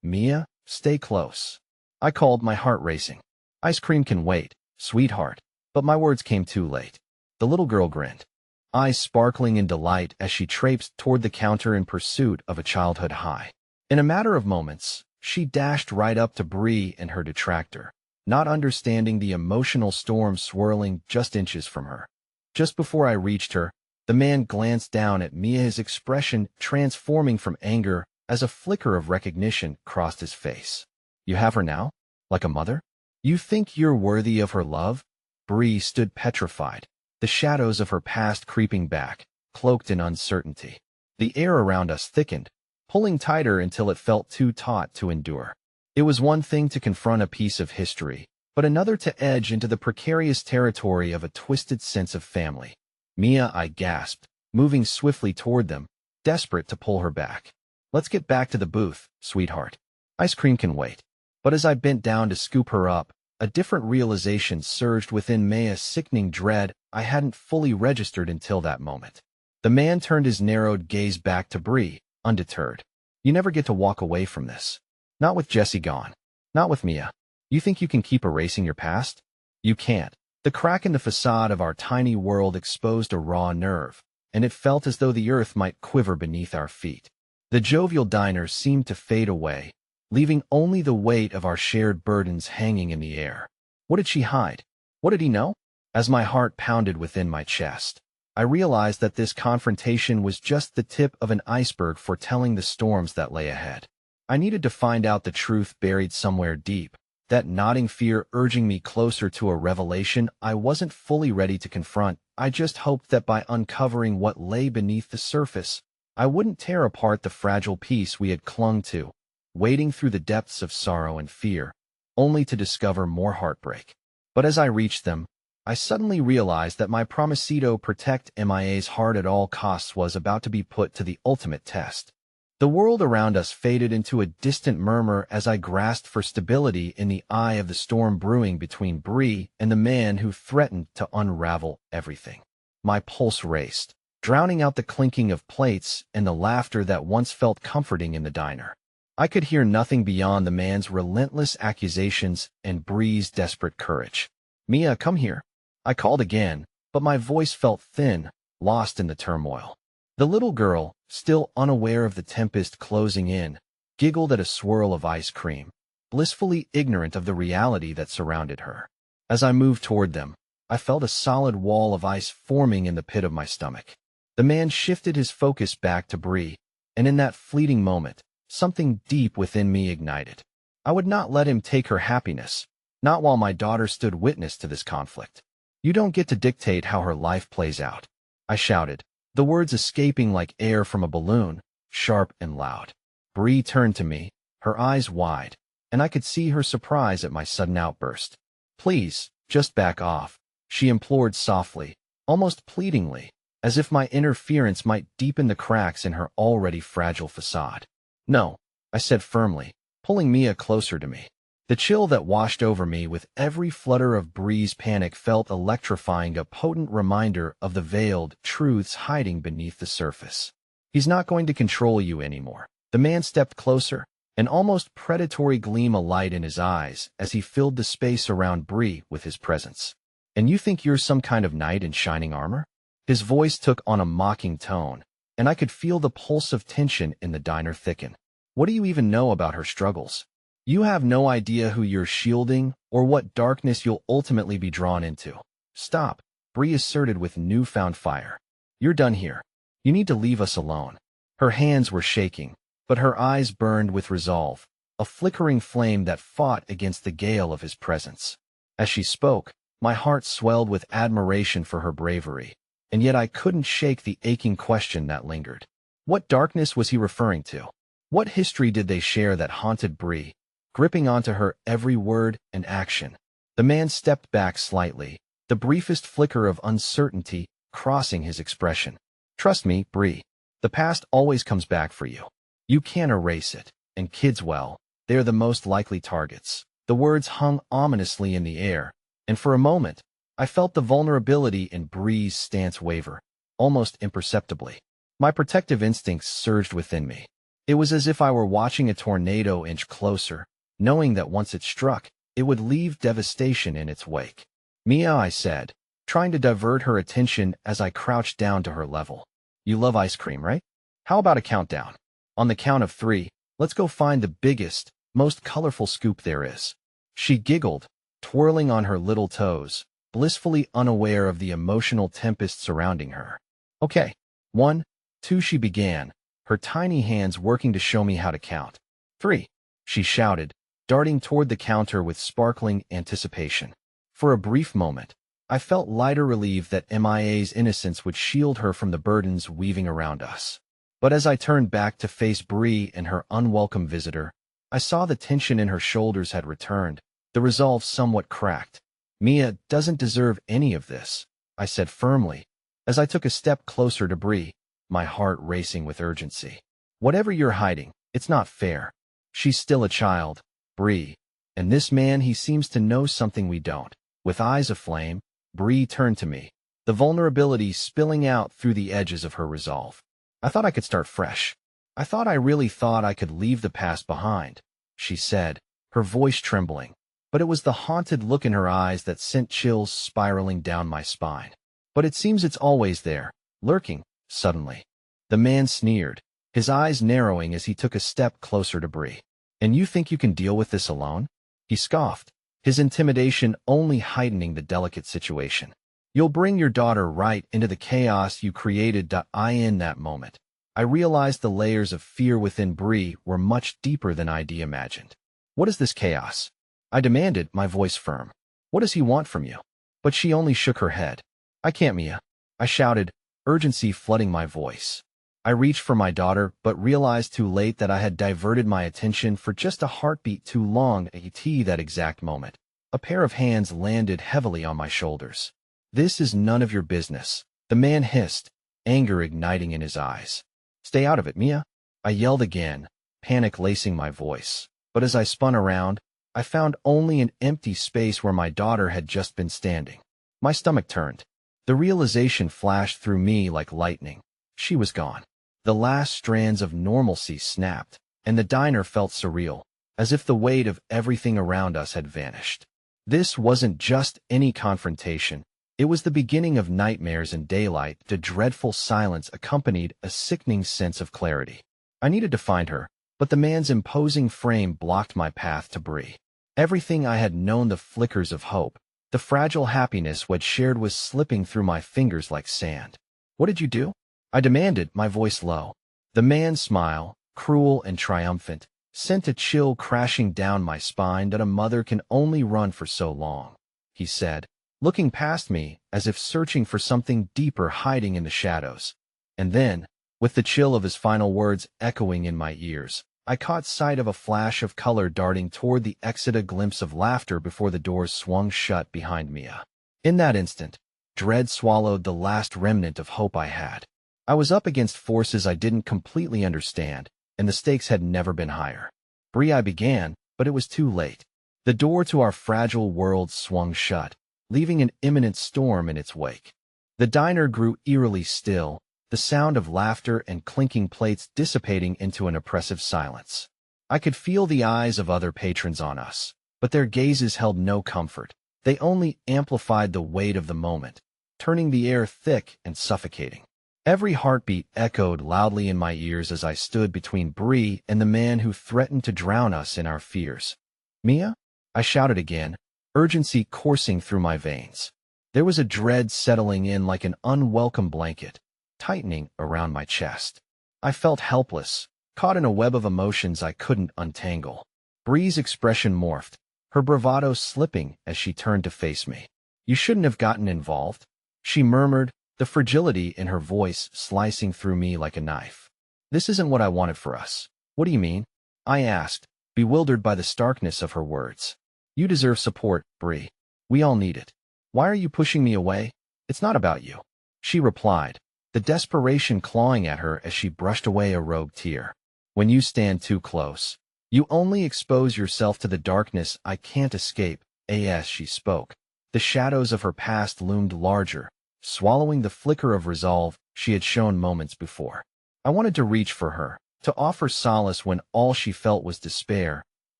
"Mia, stay close," I called, my heart racing. "Ice cream can wait, sweetheart." But my words came too late. The little girl grinned, eyes sparkling in delight as she traipsed toward the counter in pursuit of a childhood high. In a matter of moments, she dashed right up to Bree and her detractor, not understanding the emotional storm swirling just inches from her. Just before I reached her, the man glanced down at Mia, his expression transforming from anger as a flicker of recognition crossed his face. "You have her now? Like a mother? You think you're worthy of her love?" Bree stood petrified, the shadows of her past creeping back, cloaked in uncertainty. The air around us thickened, pulling tighter until it felt too taut to endure. It was one thing to confront a piece of history, but another to edge into the precarious territory of a twisted sense of family. "Mia," I gasped, moving swiftly toward them, desperate to pull her back. "Let's get back to the booth, sweetheart. Ice cream can wait." But as I bent down to scoop her up, a different realization surged within me, a sickening dread I hadn't fully registered until that moment. The man turned his narrowed gaze back to Bree, undeterred. "You never get to walk away from this. Not with Jessie gone. Not with Mia. You think you can keep erasing your past? You can't." The crack in the facade of our tiny world exposed a raw nerve, and it felt as though the earth might quiver beneath our feet. The jovial diner seemed to fade away, leaving only the weight of our shared burdens hanging in the air. What did she hide? What did he know? As my heart pounded within my chest, I realized that this confrontation was just the tip of an iceberg foretelling the storms that lay ahead. I needed to find out the truth buried somewhere deep, that nodding fear urging me closer to a revelation I wasn't fully ready to confront. I just hoped that by uncovering what lay beneath the surface, I wouldn't tear apart the fragile piece we had clung to, wading through the depths of sorrow and fear, only to discover more heartbreak. But as I reached them, I suddenly realized that my promisito protect MIA's heart at all costs was about to be put to the ultimate test. The world around us faded into a distant murmur as I grasped for stability in the eye of the storm brewing between Bree and the man who threatened to unravel everything. My pulse raced, drowning out the clinking of plates and the laughter that once felt comforting in the diner. I could hear nothing beyond the man's relentless accusations and Bree's desperate courage. "Mia, come here." I called again, but my voice felt thin, lost in the turmoil. The little girl, still unaware of the tempest closing in, giggled at a swirl of ice cream, blissfully ignorant of the reality that surrounded her. As I moved toward them, I felt a solid wall of ice forming in the pit of my stomach. The man shifted his focus back to Bree, and in that fleeting moment, something deep within me ignited. I would not let him take her happiness, not while my daughter stood witness to this conflict. You don't get to dictate how her life plays out, I shouted, the words escaping like air from a balloon, sharp and loud. Bree turned to me, her eyes wide, and I could see her surprise at my sudden outburst. Please, just back off, she implored softly, almost pleadingly, as if my interference might deepen the cracks in her already fragile facade. No, I said firmly, pulling Mia closer to me. The chill that washed over me with every flutter of Bree's panic felt electrifying, a potent reminder of the veiled truths hiding beneath the surface. He's not going to control you anymore. The man stepped closer, an almost predatory gleam alight in his eyes as he filled the space around Bree with his presence. And you think you're some kind of knight in shining armor? His voice took on a mocking tone, and I could feel the pulse of tension in the diner thicken. What do you even know about her struggles? You have no idea who you're shielding or what darkness you'll ultimately be drawn into. Stop, Bree asserted with newfound fire. You're done here. You need to leave us alone. Her hands were shaking, but her eyes burned with resolve, a flickering flame that fought against the gale of his presence. As she spoke, my heart swelled with admiration for her bravery, and yet I couldn't shake the aching question that lingered. What darkness was he referring to? What history did they share that haunted Bree, gripping onto her every word and action? The man stepped back slightly, the briefest flicker of uncertainty crossing his expression. Trust me, Bree, the past always comes back for you. You can't erase it, and kids, well, they're the most likely targets. The words hung ominously in the air, and for a moment, I felt the vulnerability in Bree's stance waver, almost imperceptibly. My protective instincts surged within me. It was as if I were watching a tornado inch closer, knowing that once it struck, it would leave devastation in its wake. Mia, I said, trying to divert her attention as I crouched down to her level. You love ice cream, right? How about a countdown? On the count of 3, let's go find the biggest, most colorful scoop there is. She giggled, twirling on her little toes, blissfully unaware of the emotional tempest surrounding her. Okay, 1, 2, she began, her tiny hands working to show me how to count. 3, she shouted, darting toward the counter with sparkling anticipation. For a brief moment, I felt lighter relieved that Mia's innocence would shield her from the burdens weaving around us. But as I turned back to face Bree and her unwelcome visitor, I saw the tension in her shoulders had returned, the resolve somewhat cracked. Mia doesn't deserve any of this, I said firmly, as I took a step closer to Bree, my heart racing with urgency. Whatever you're hiding, it's not fair. She's still a child, Bree, and this man, he seems to know something we don't. With eyes aflame, Bree turned to me, the vulnerability spilling out through the edges of her resolve. I thought I could start fresh. I really thought I could leave the past behind, she said, her voice trembling, but it was the haunted look in her eyes that sent chills spiraling down my spine. But it seems it's always there, lurking, suddenly. The man sneered, his eyes narrowing as he took a step closer to Bree. And you think you can deal with this alone? He scoffed, his intimidation only heightening the delicate situation. You'll bring your daughter right into the chaos you created. In that moment, I realized the layers of fear within Bree were much deeper than I'd imagined. What is this chaos? I demanded, my voice firm. What does he want from you? But she only shook her head. I can't, Mia, I shouted, urgency flooding my voice. I reached for my daughter, but realized too late that I had diverted my attention for just a heartbeat too long. At that exact moment, a pair of hands landed heavily on my shoulders. This is none of your business, the man hissed, anger igniting in his eyes. Stay out of it, Mia, I yelled again, panic lacing my voice. But as I spun around, I found only an empty space where my daughter had just been standing. My stomach turned. The realization flashed through me like lightning. She was gone. The last strands of normalcy snapped, and the diner felt surreal, as if the weight of everything around us had vanished. This wasn't just any confrontation. It was the beginning of nightmares in daylight. The dreadful silence accompanied a sickening sense of clarity. I needed to find her, but the man's imposing frame blocked my path to Bree. Everything I had known, the flickers of hope, the fragile happiness we'd shared, was slipping through my fingers like sand. "What did you do?" I demanded, my voice low. The man's smile, cruel and triumphant, sent a chill crashing down my spine. "That a mother can only run for so long," he said, looking past me as if searching for something deeper hiding in the shadows. And then, with the chill of his final words echoing in my ears, I caught sight of a flash of color darting toward the exit, a glimpse of laughter before the doors swung shut behind Mia. In that instant, dread swallowed the last remnant of hope I had. I was up against forces I didn't completely understand, and the stakes had never been higher. "Bree," I began, but it was too late. The door to our fragile world swung shut, leaving an imminent storm in its wake. The diner grew eerily still, the sound of laughter and clinking plates dissipating into an oppressive silence. I could feel the eyes of other patrons on us, but their gazes held no comfort. They only amplified the weight of the moment, turning the air thick and suffocating. Every heartbeat echoed loudly in my ears as I stood between Bree and the man who threatened to drown us in our fears. "Mia?" I shouted again, urgency coursing through my veins. There was a dread settling in like an unwelcome blanket, tightening around my chest. I felt helpless, caught in a web of emotions I couldn't untangle. Bree's expression morphed, her bravado slipping as she turned to face me. "You shouldn't have gotten involved," she murmured, the fragility in her voice slicing through me like a knife. "This isn't what I wanted for us." "What do you mean?" I asked, bewildered by the starkness of her words. "You deserve support, Bree. We all need it. Why are you pushing me away?" "It's not about you," she replied, the desperation clawing at her as she brushed away a rogue tear. "When you stand too close, you only expose yourself to the darkness I can't escape." As she spoke, the shadows of her past loomed larger, swallowing the flicker of resolve she had shown moments before. I wanted to reach for her, to offer solace when all she felt was despair,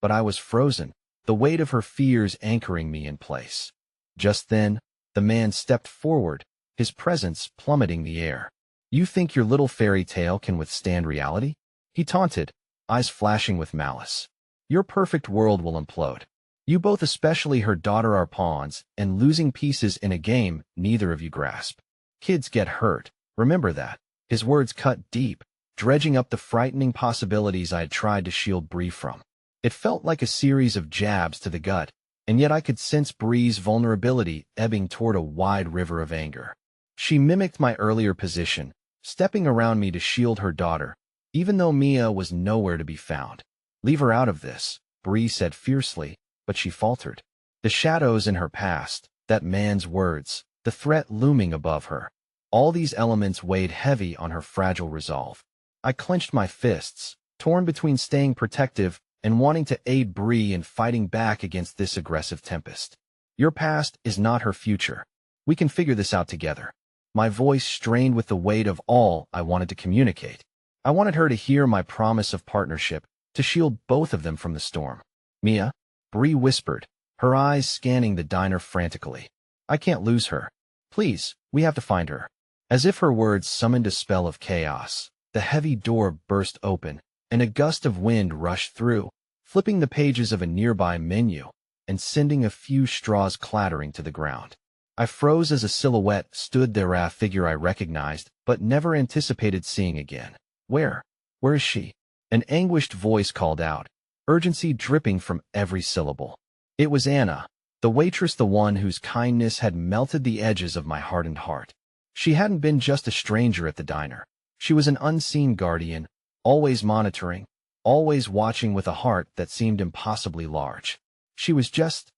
but I was frozen, the weight of her fears anchoring me in place. Just then, the man stepped forward, his presence plummeting the air. "You think your little fairy tale can withstand reality?" he taunted, eyes flashing with malice. "Your perfect world will implode. You both, especially her daughter, are pawns, and losing pieces in a game neither of you grasp. Kids get hurt, remember that." His words cut deep, dredging up the frightening possibilities I had tried to shield Bree from. It felt like a series of jabs to the gut, and yet I could sense Bree's vulnerability ebbing toward a wide river of anger. She mimicked my earlier position, stepping around me to shield her daughter, even though Mia was nowhere to be found. "Leave her out of this," Bree said fiercely, but she faltered. The shadows in her past, that man's words, the threat looming above her, all these elements weighed heavy on her fragile resolve. I clenched my fists, torn between staying protective and wanting to aid Bree in fighting back against this aggressive tempest. "Your past is not her future. We can figure this out together." My voice strained with the weight of all I wanted to communicate. I wanted her to hear my promise of partnership, to shield both of them from the storm. "Mia," Bree whispered, her eyes scanning the diner frantically. "I can't lose her. Please, we have to find her." As if her words summoned a spell of chaos, the heavy door burst open, and a gust of wind rushed through, flipping the pages of a nearby menu and sending a few straws clattering to the ground. I froze as a silhouette stood there, a figure I recognized but never anticipated seeing again. Where is she?" An anguished voice called out, urgency dripping from every syllable. It was Anna, the waitress, the one whose kindness had melted the edges of my hardened heart. She hadn't been just a stranger at the diner. She was an unseen guardian, always monitoring, always watching with a heart that seemed impossibly large. She was just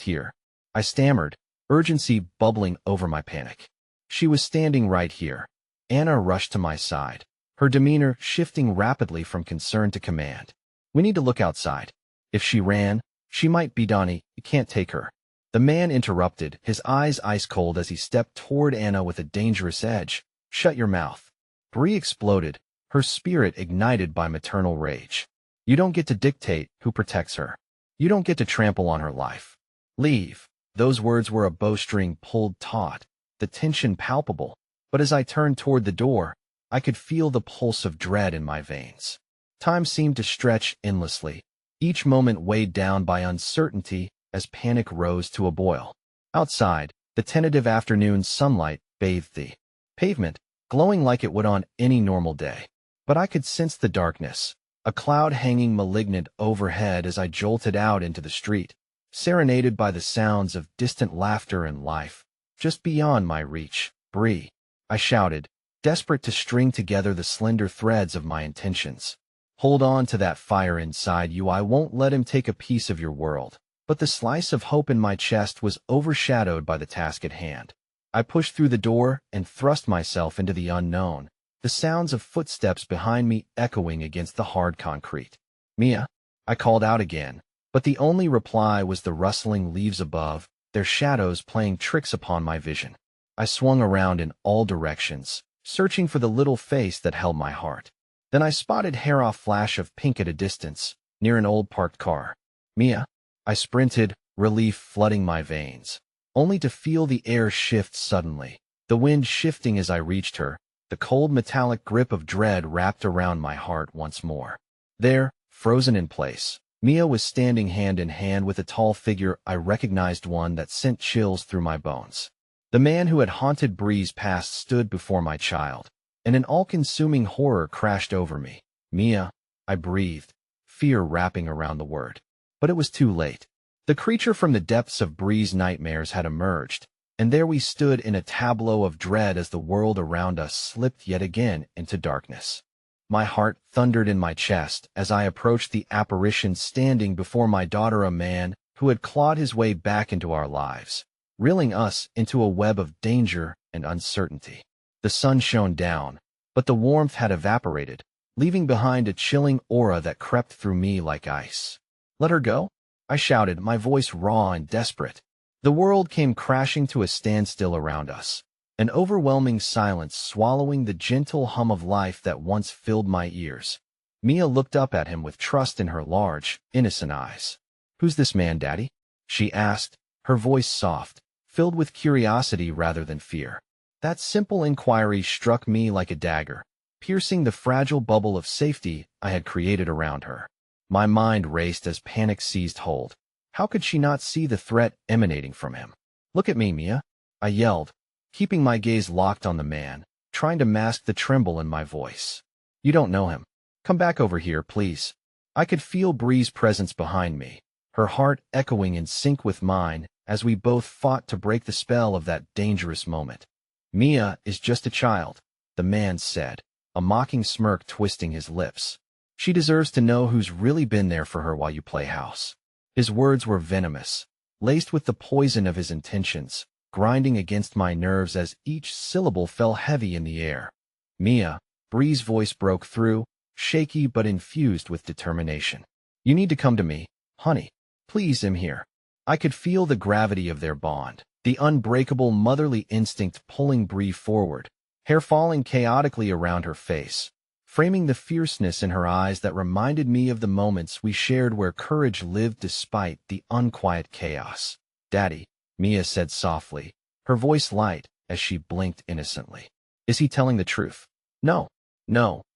here," I stammered, urgency bubbling over my panic. She was standing right here. Anna rushed to my side, her demeanor shifting rapidly from concern to command. "We need to look outside. If she ran, she might be Donnie. You can't take her." The man interrupted, his eyes ice cold as he stepped toward Anna with a dangerous edge. "Shut your mouth." Bree exploded, her spirit ignited by maternal rage. "You don't get to dictate who protects her. You don't get to trample on her life. Leave." Those words were a bowstring pulled taut, the tension palpable, but as I turned toward the door, I could feel the pulse of dread in my veins. Time seemed to stretch endlessly, each moment weighed down by uncertainty as panic rose to a boil. Outside, the tentative afternoon sunlight bathed the pavement, glowing like it would on any normal day. But I could sense the darkness, a cloud hanging malignant overhead as I jolted out into the street, serenaded by the sounds of distant laughter and life. Just beyond my reach, Bree, I shouted, desperate to string together the slender threads of my intentions. Hold on to that fire inside you. I won't let him take a piece of your world. But the slice of hope in my chest was overshadowed by the task at hand. I pushed through the door and thrust myself into the unknown, the sounds of footsteps behind me echoing against the hard concrete. Mia, I called out again, but the only reply was the rustling leaves above, their shadows playing tricks upon my vision. I swung around in all directions, searching for the little face that held my heart. Then I spotted hair-off flash of pink at a distance, near an old parked car. Mia, I sprinted, relief flooding my veins, only to feel the air shift suddenly, the wind shifting as I reached her, the cold metallic grip of dread wrapped around my heart once more. There, frozen in place, Mia was standing hand in hand with a tall figure I recognized, one that sent chills through my bones. The man who had haunted Bree's past stood before my child, and an all-consuming horror crashed over me. Mia, I breathed, fear wrapping around the word. But it was too late. The creature from the depths of Bree's nightmares had emerged, and there we stood in a tableau of dread as the world around us slipped yet again into darkness. My heart thundered in my chest as I approached the apparition standing before my daughter, a man who had clawed his way back into our lives, reeling us into a web of danger and uncertainty. The sun shone down, but the warmth had evaporated, leaving behind a chilling aura that crept through me like ice. Let her go? I shouted, my voice raw and desperate. The world came crashing to a standstill around us, an overwhelming silence swallowing the gentle hum of life that once filled my ears. Mia looked up at him with trust in her large, innocent eyes. Who's this man, Daddy? She asked, her voice soft, filled with curiosity rather than fear. That simple inquiry struck me like a dagger, piercing the fragile bubble of safety I had created around her. My mind raced as panic seized hold. How could she not see the threat emanating from him? Look at me, Mia, I yelled, keeping my gaze locked on the man, trying to mask the tremble in my voice. You don't know him. Come back over here, please. I could feel Bree's presence behind me, her heart echoing in sync with mine as we both fought to break the spell of that dangerous moment. Mia is just a child, the man said, a mocking smirk twisting his lips. She deserves to know who's really been there for her while you play house. His words were venomous, laced with the poison of his intentions, grinding against my nerves as each syllable fell heavy in the air. Mia, Bree's voice broke through, shaky but infused with determination. You need to come to me, honey. Please, I'm here. I could feel the gravity of their bond, the unbreakable motherly instinct pulling Bree forward, hair falling chaotically around her face, framing the fierceness in her eyes that reminded me of the moments we shared where courage lived despite the unquiet chaos. Daddy, Mia said softly, her voice light as she blinked innocently. Is he telling the truth? No,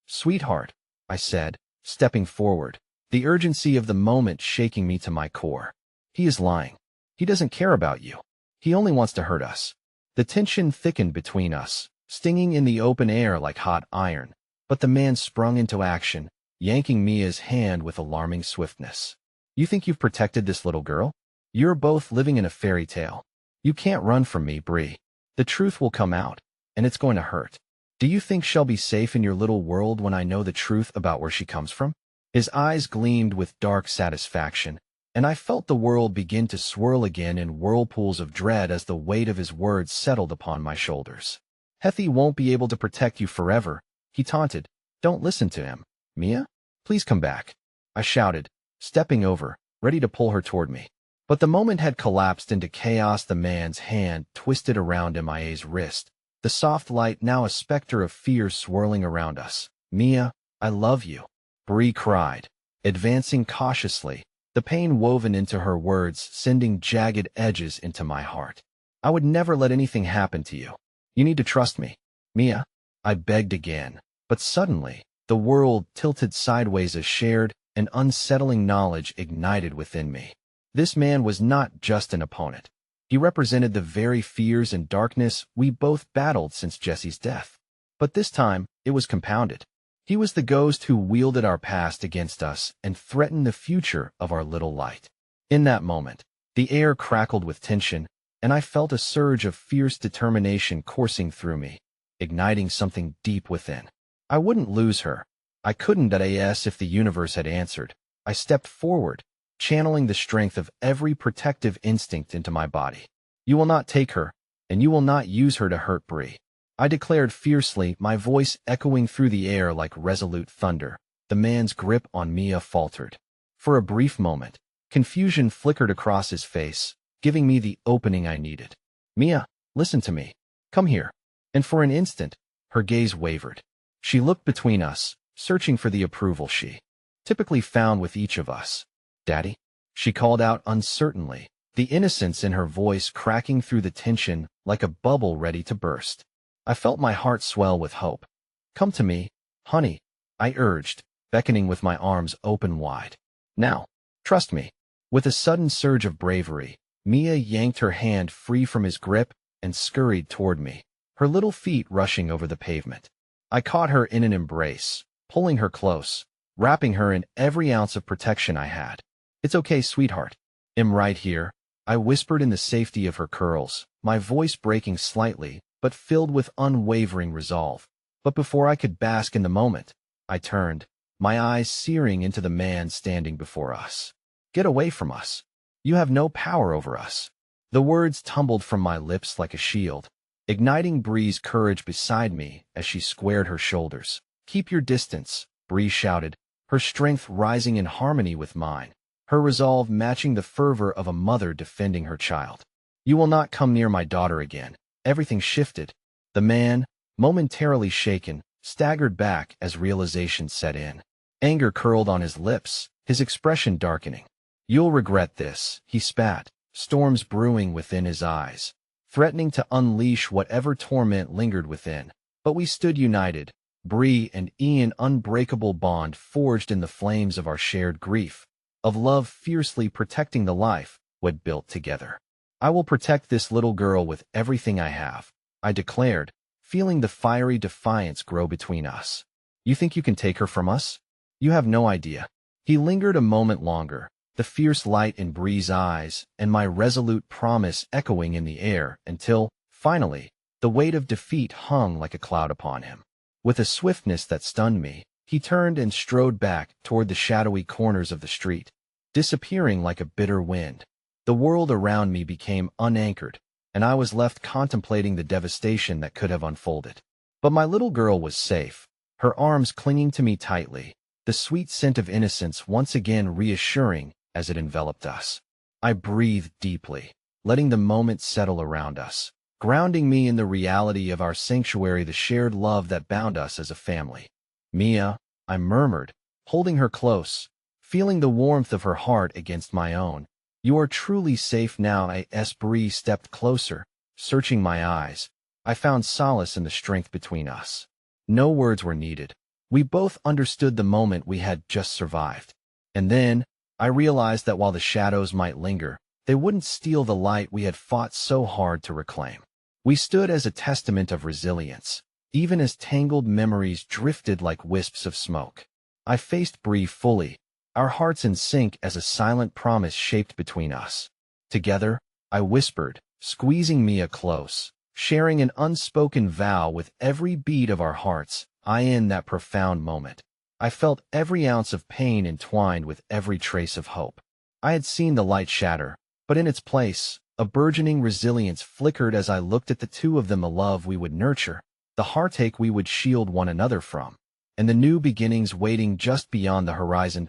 sweetheart, I said, stepping forward, the urgency of the moment shaking me to my core. He is lying. He doesn't care about you. He only wants to hurt us. The tension thickened between us, stinging in the open air like hot iron. But the man sprung into action, yanking Mia's hand with alarming swiftness. You think you've protected this little girl? You're both living in a fairy tale. You can't run from me, Bree. The truth will come out, and it's going to hurt. Do you think she'll be safe in your little world when I know the truth about where she comes from? His eyes gleamed with dark satisfaction, and I felt the world begin to swirl again in whirlpools of dread as the weight of his words settled upon my shoulders. Hethy won't be able to protect you forever, he taunted. Don't listen to him. Mia? Please come back. I shouted, stepping over, ready to pull her toward me. But the moment had collapsed into chaos. The man's hand twisted around Mia's wrist, the soft light now a specter of fear swirling around us. Mia, I love you, Bree cried, advancing cautiously, the pain woven into her words sending jagged edges into my heart. I would never let anything happen to you. You need to trust me. Mia, I begged again, but suddenly, the world tilted sideways as shared and unsettling knowledge ignited within me. This man was not just an opponent. He represented the very fears and darkness we both battled since Jesse's death. But this time, it was compounded. He was the ghost who wielded our past against us and threatened the future of our little light. In that moment, the air crackled with tension, and I felt a surge of fierce determination coursing through me, igniting something deep within. I wouldn't lose her. I couldn't if the universe had answered. I stepped forward, channeling the strength of every protective instinct into my body. You will not take her, and you will not use her to hurt Bree. I declared fiercely, my voice echoing through the air like resolute thunder. The man's grip on Mia faltered. For a brief moment, confusion flickered across his face, giving me the opening I needed. Mia, listen to me. Come here. And for an instant, her gaze wavered. She looked between us, searching for the approval she typically found with each of us. Daddy? She called out uncertainly, the innocence in her voice cracking through the tension like a bubble ready to burst. I felt my heart swell with hope. Come to me, honey, I urged, beckoning with my arms open wide. Now, trust me. With a sudden surge of bravery, Mia yanked her hand free from his grip and scurried toward me, her little feet rushing over the pavement. I caught her in an embrace, pulling her close, wrapping her in every ounce of protection I had. It's okay, sweetheart. I'm right here, I whispered in the safety of her curls, my voice breaking slightly, but filled with unwavering resolve. But before I could bask in the moment, I turned, my eyes searing into the man standing before us. Get away from us. You have no power over us. The words tumbled from my lips like a shield, igniting Bree's courage beside me as she squared her shoulders. Keep your distance, Bree shouted, her strength rising in harmony with mine, her resolve matching the fervor of a mother defending her child. You will not come near my daughter again. Everything shifted. The man, momentarily shaken, staggered back as realization set in. Anger curled on his lips, his expression darkening. You'll regret this, he spat, storms brewing within his eyes, threatening to unleash whatever torment lingered within. But we stood united, Bree and Ian, unbreakable bond forged in the flames of our shared grief, of love fiercely protecting the life we'd built together. I will protect this little girl with everything I have, I declared, feeling the fiery defiance grow between us. You think you can take her from us? You have no idea. He lingered a moment longer, the fierce light in Bree's eyes and my resolute promise echoing in the air until, finally, the weight of defeat hung like a cloud upon him. With a swiftness that stunned me, he turned and strode back toward the shadowy corners of the street, disappearing like a bitter wind. The world around me became unanchored, and I was left contemplating the devastation that could have unfolded. But my little girl was safe, her arms clinging to me tightly, the sweet scent of innocence once again reassuring as it enveloped us. I breathed deeply, letting the moment settle around us, grounding me in the reality of our sanctuary, the shared love that bound us as a family. Mia, I murmured, holding her close, feeling the warmth of her heart against my own. You are truly safe now. As Bree stepped closer, searching my eyes, I found solace in the strength between us. No words were needed. We both understood the moment we had just survived. And then, I realized that while the shadows might linger, they wouldn't steal the light we had fought so hard to reclaim. We stood as a testament of resilience, even as tangled memories drifted like wisps of smoke. I faced Bree fully, our hearts in sync as a silent promise shaped between us. Together, I whispered, squeezing Mia close, sharing an unspoken vow with every beat of our hearts. In that profound moment, I felt every ounce of pain entwined with every trace of hope. I had seen the light shatter, but in its place, a burgeoning resilience flickered as I looked at the two of them, a love we would nurture, the heartache we would shield one another from, and the new beginnings waiting just beyond the horizon.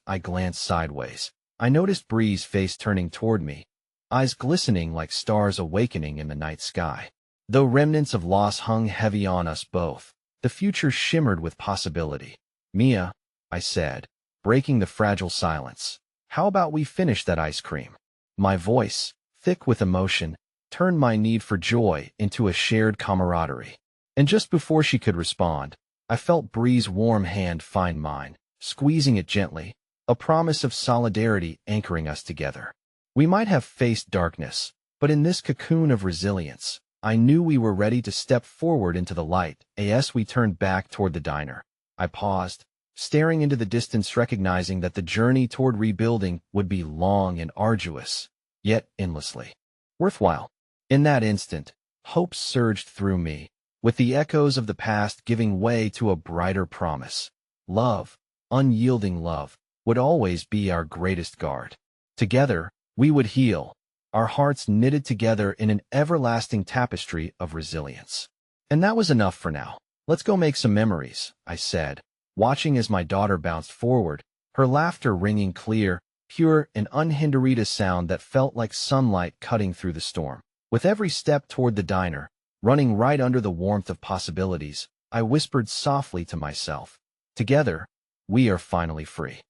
I glanced sideways. I noticed Bree's face turning toward me, eyes glistening like stars awakening in the night sky. Though remnants of loss hung heavy on us both, the future shimmered with possibility. Mia, I said, breaking the fragile silence, How about we finish that ice cream? My voice, thick with emotion, turned my need for joy into a shared camaraderie. And just before she could respond, I felt Bree's warm hand find mine, squeezing it gently, a promise of solidarity anchoring us together. We might have faced darkness, but in this cocoon of resilience, I knew we were ready to step forward into the light. As we turned back toward the diner, I paused, staring into the distance, recognizing that the journey toward rebuilding would be long and arduous, yet endlessly worthwhile. In that instant, hope surged through me, with the echoes of the past giving way to a brighter promise. Love, unyielding love, would always be our greatest guard. Together, we would heal, our hearts knitted together in an everlasting tapestry of resilience. And that was enough for now. Let's go make some memories, I said, watching as my daughter bounced forward, her laughter ringing clear, pure, and unhindered, a sound that felt like sunlight cutting through the storm. With every step toward the diner, running right under the warmth of possibilities, I whispered softly to myself, together, we are finally free.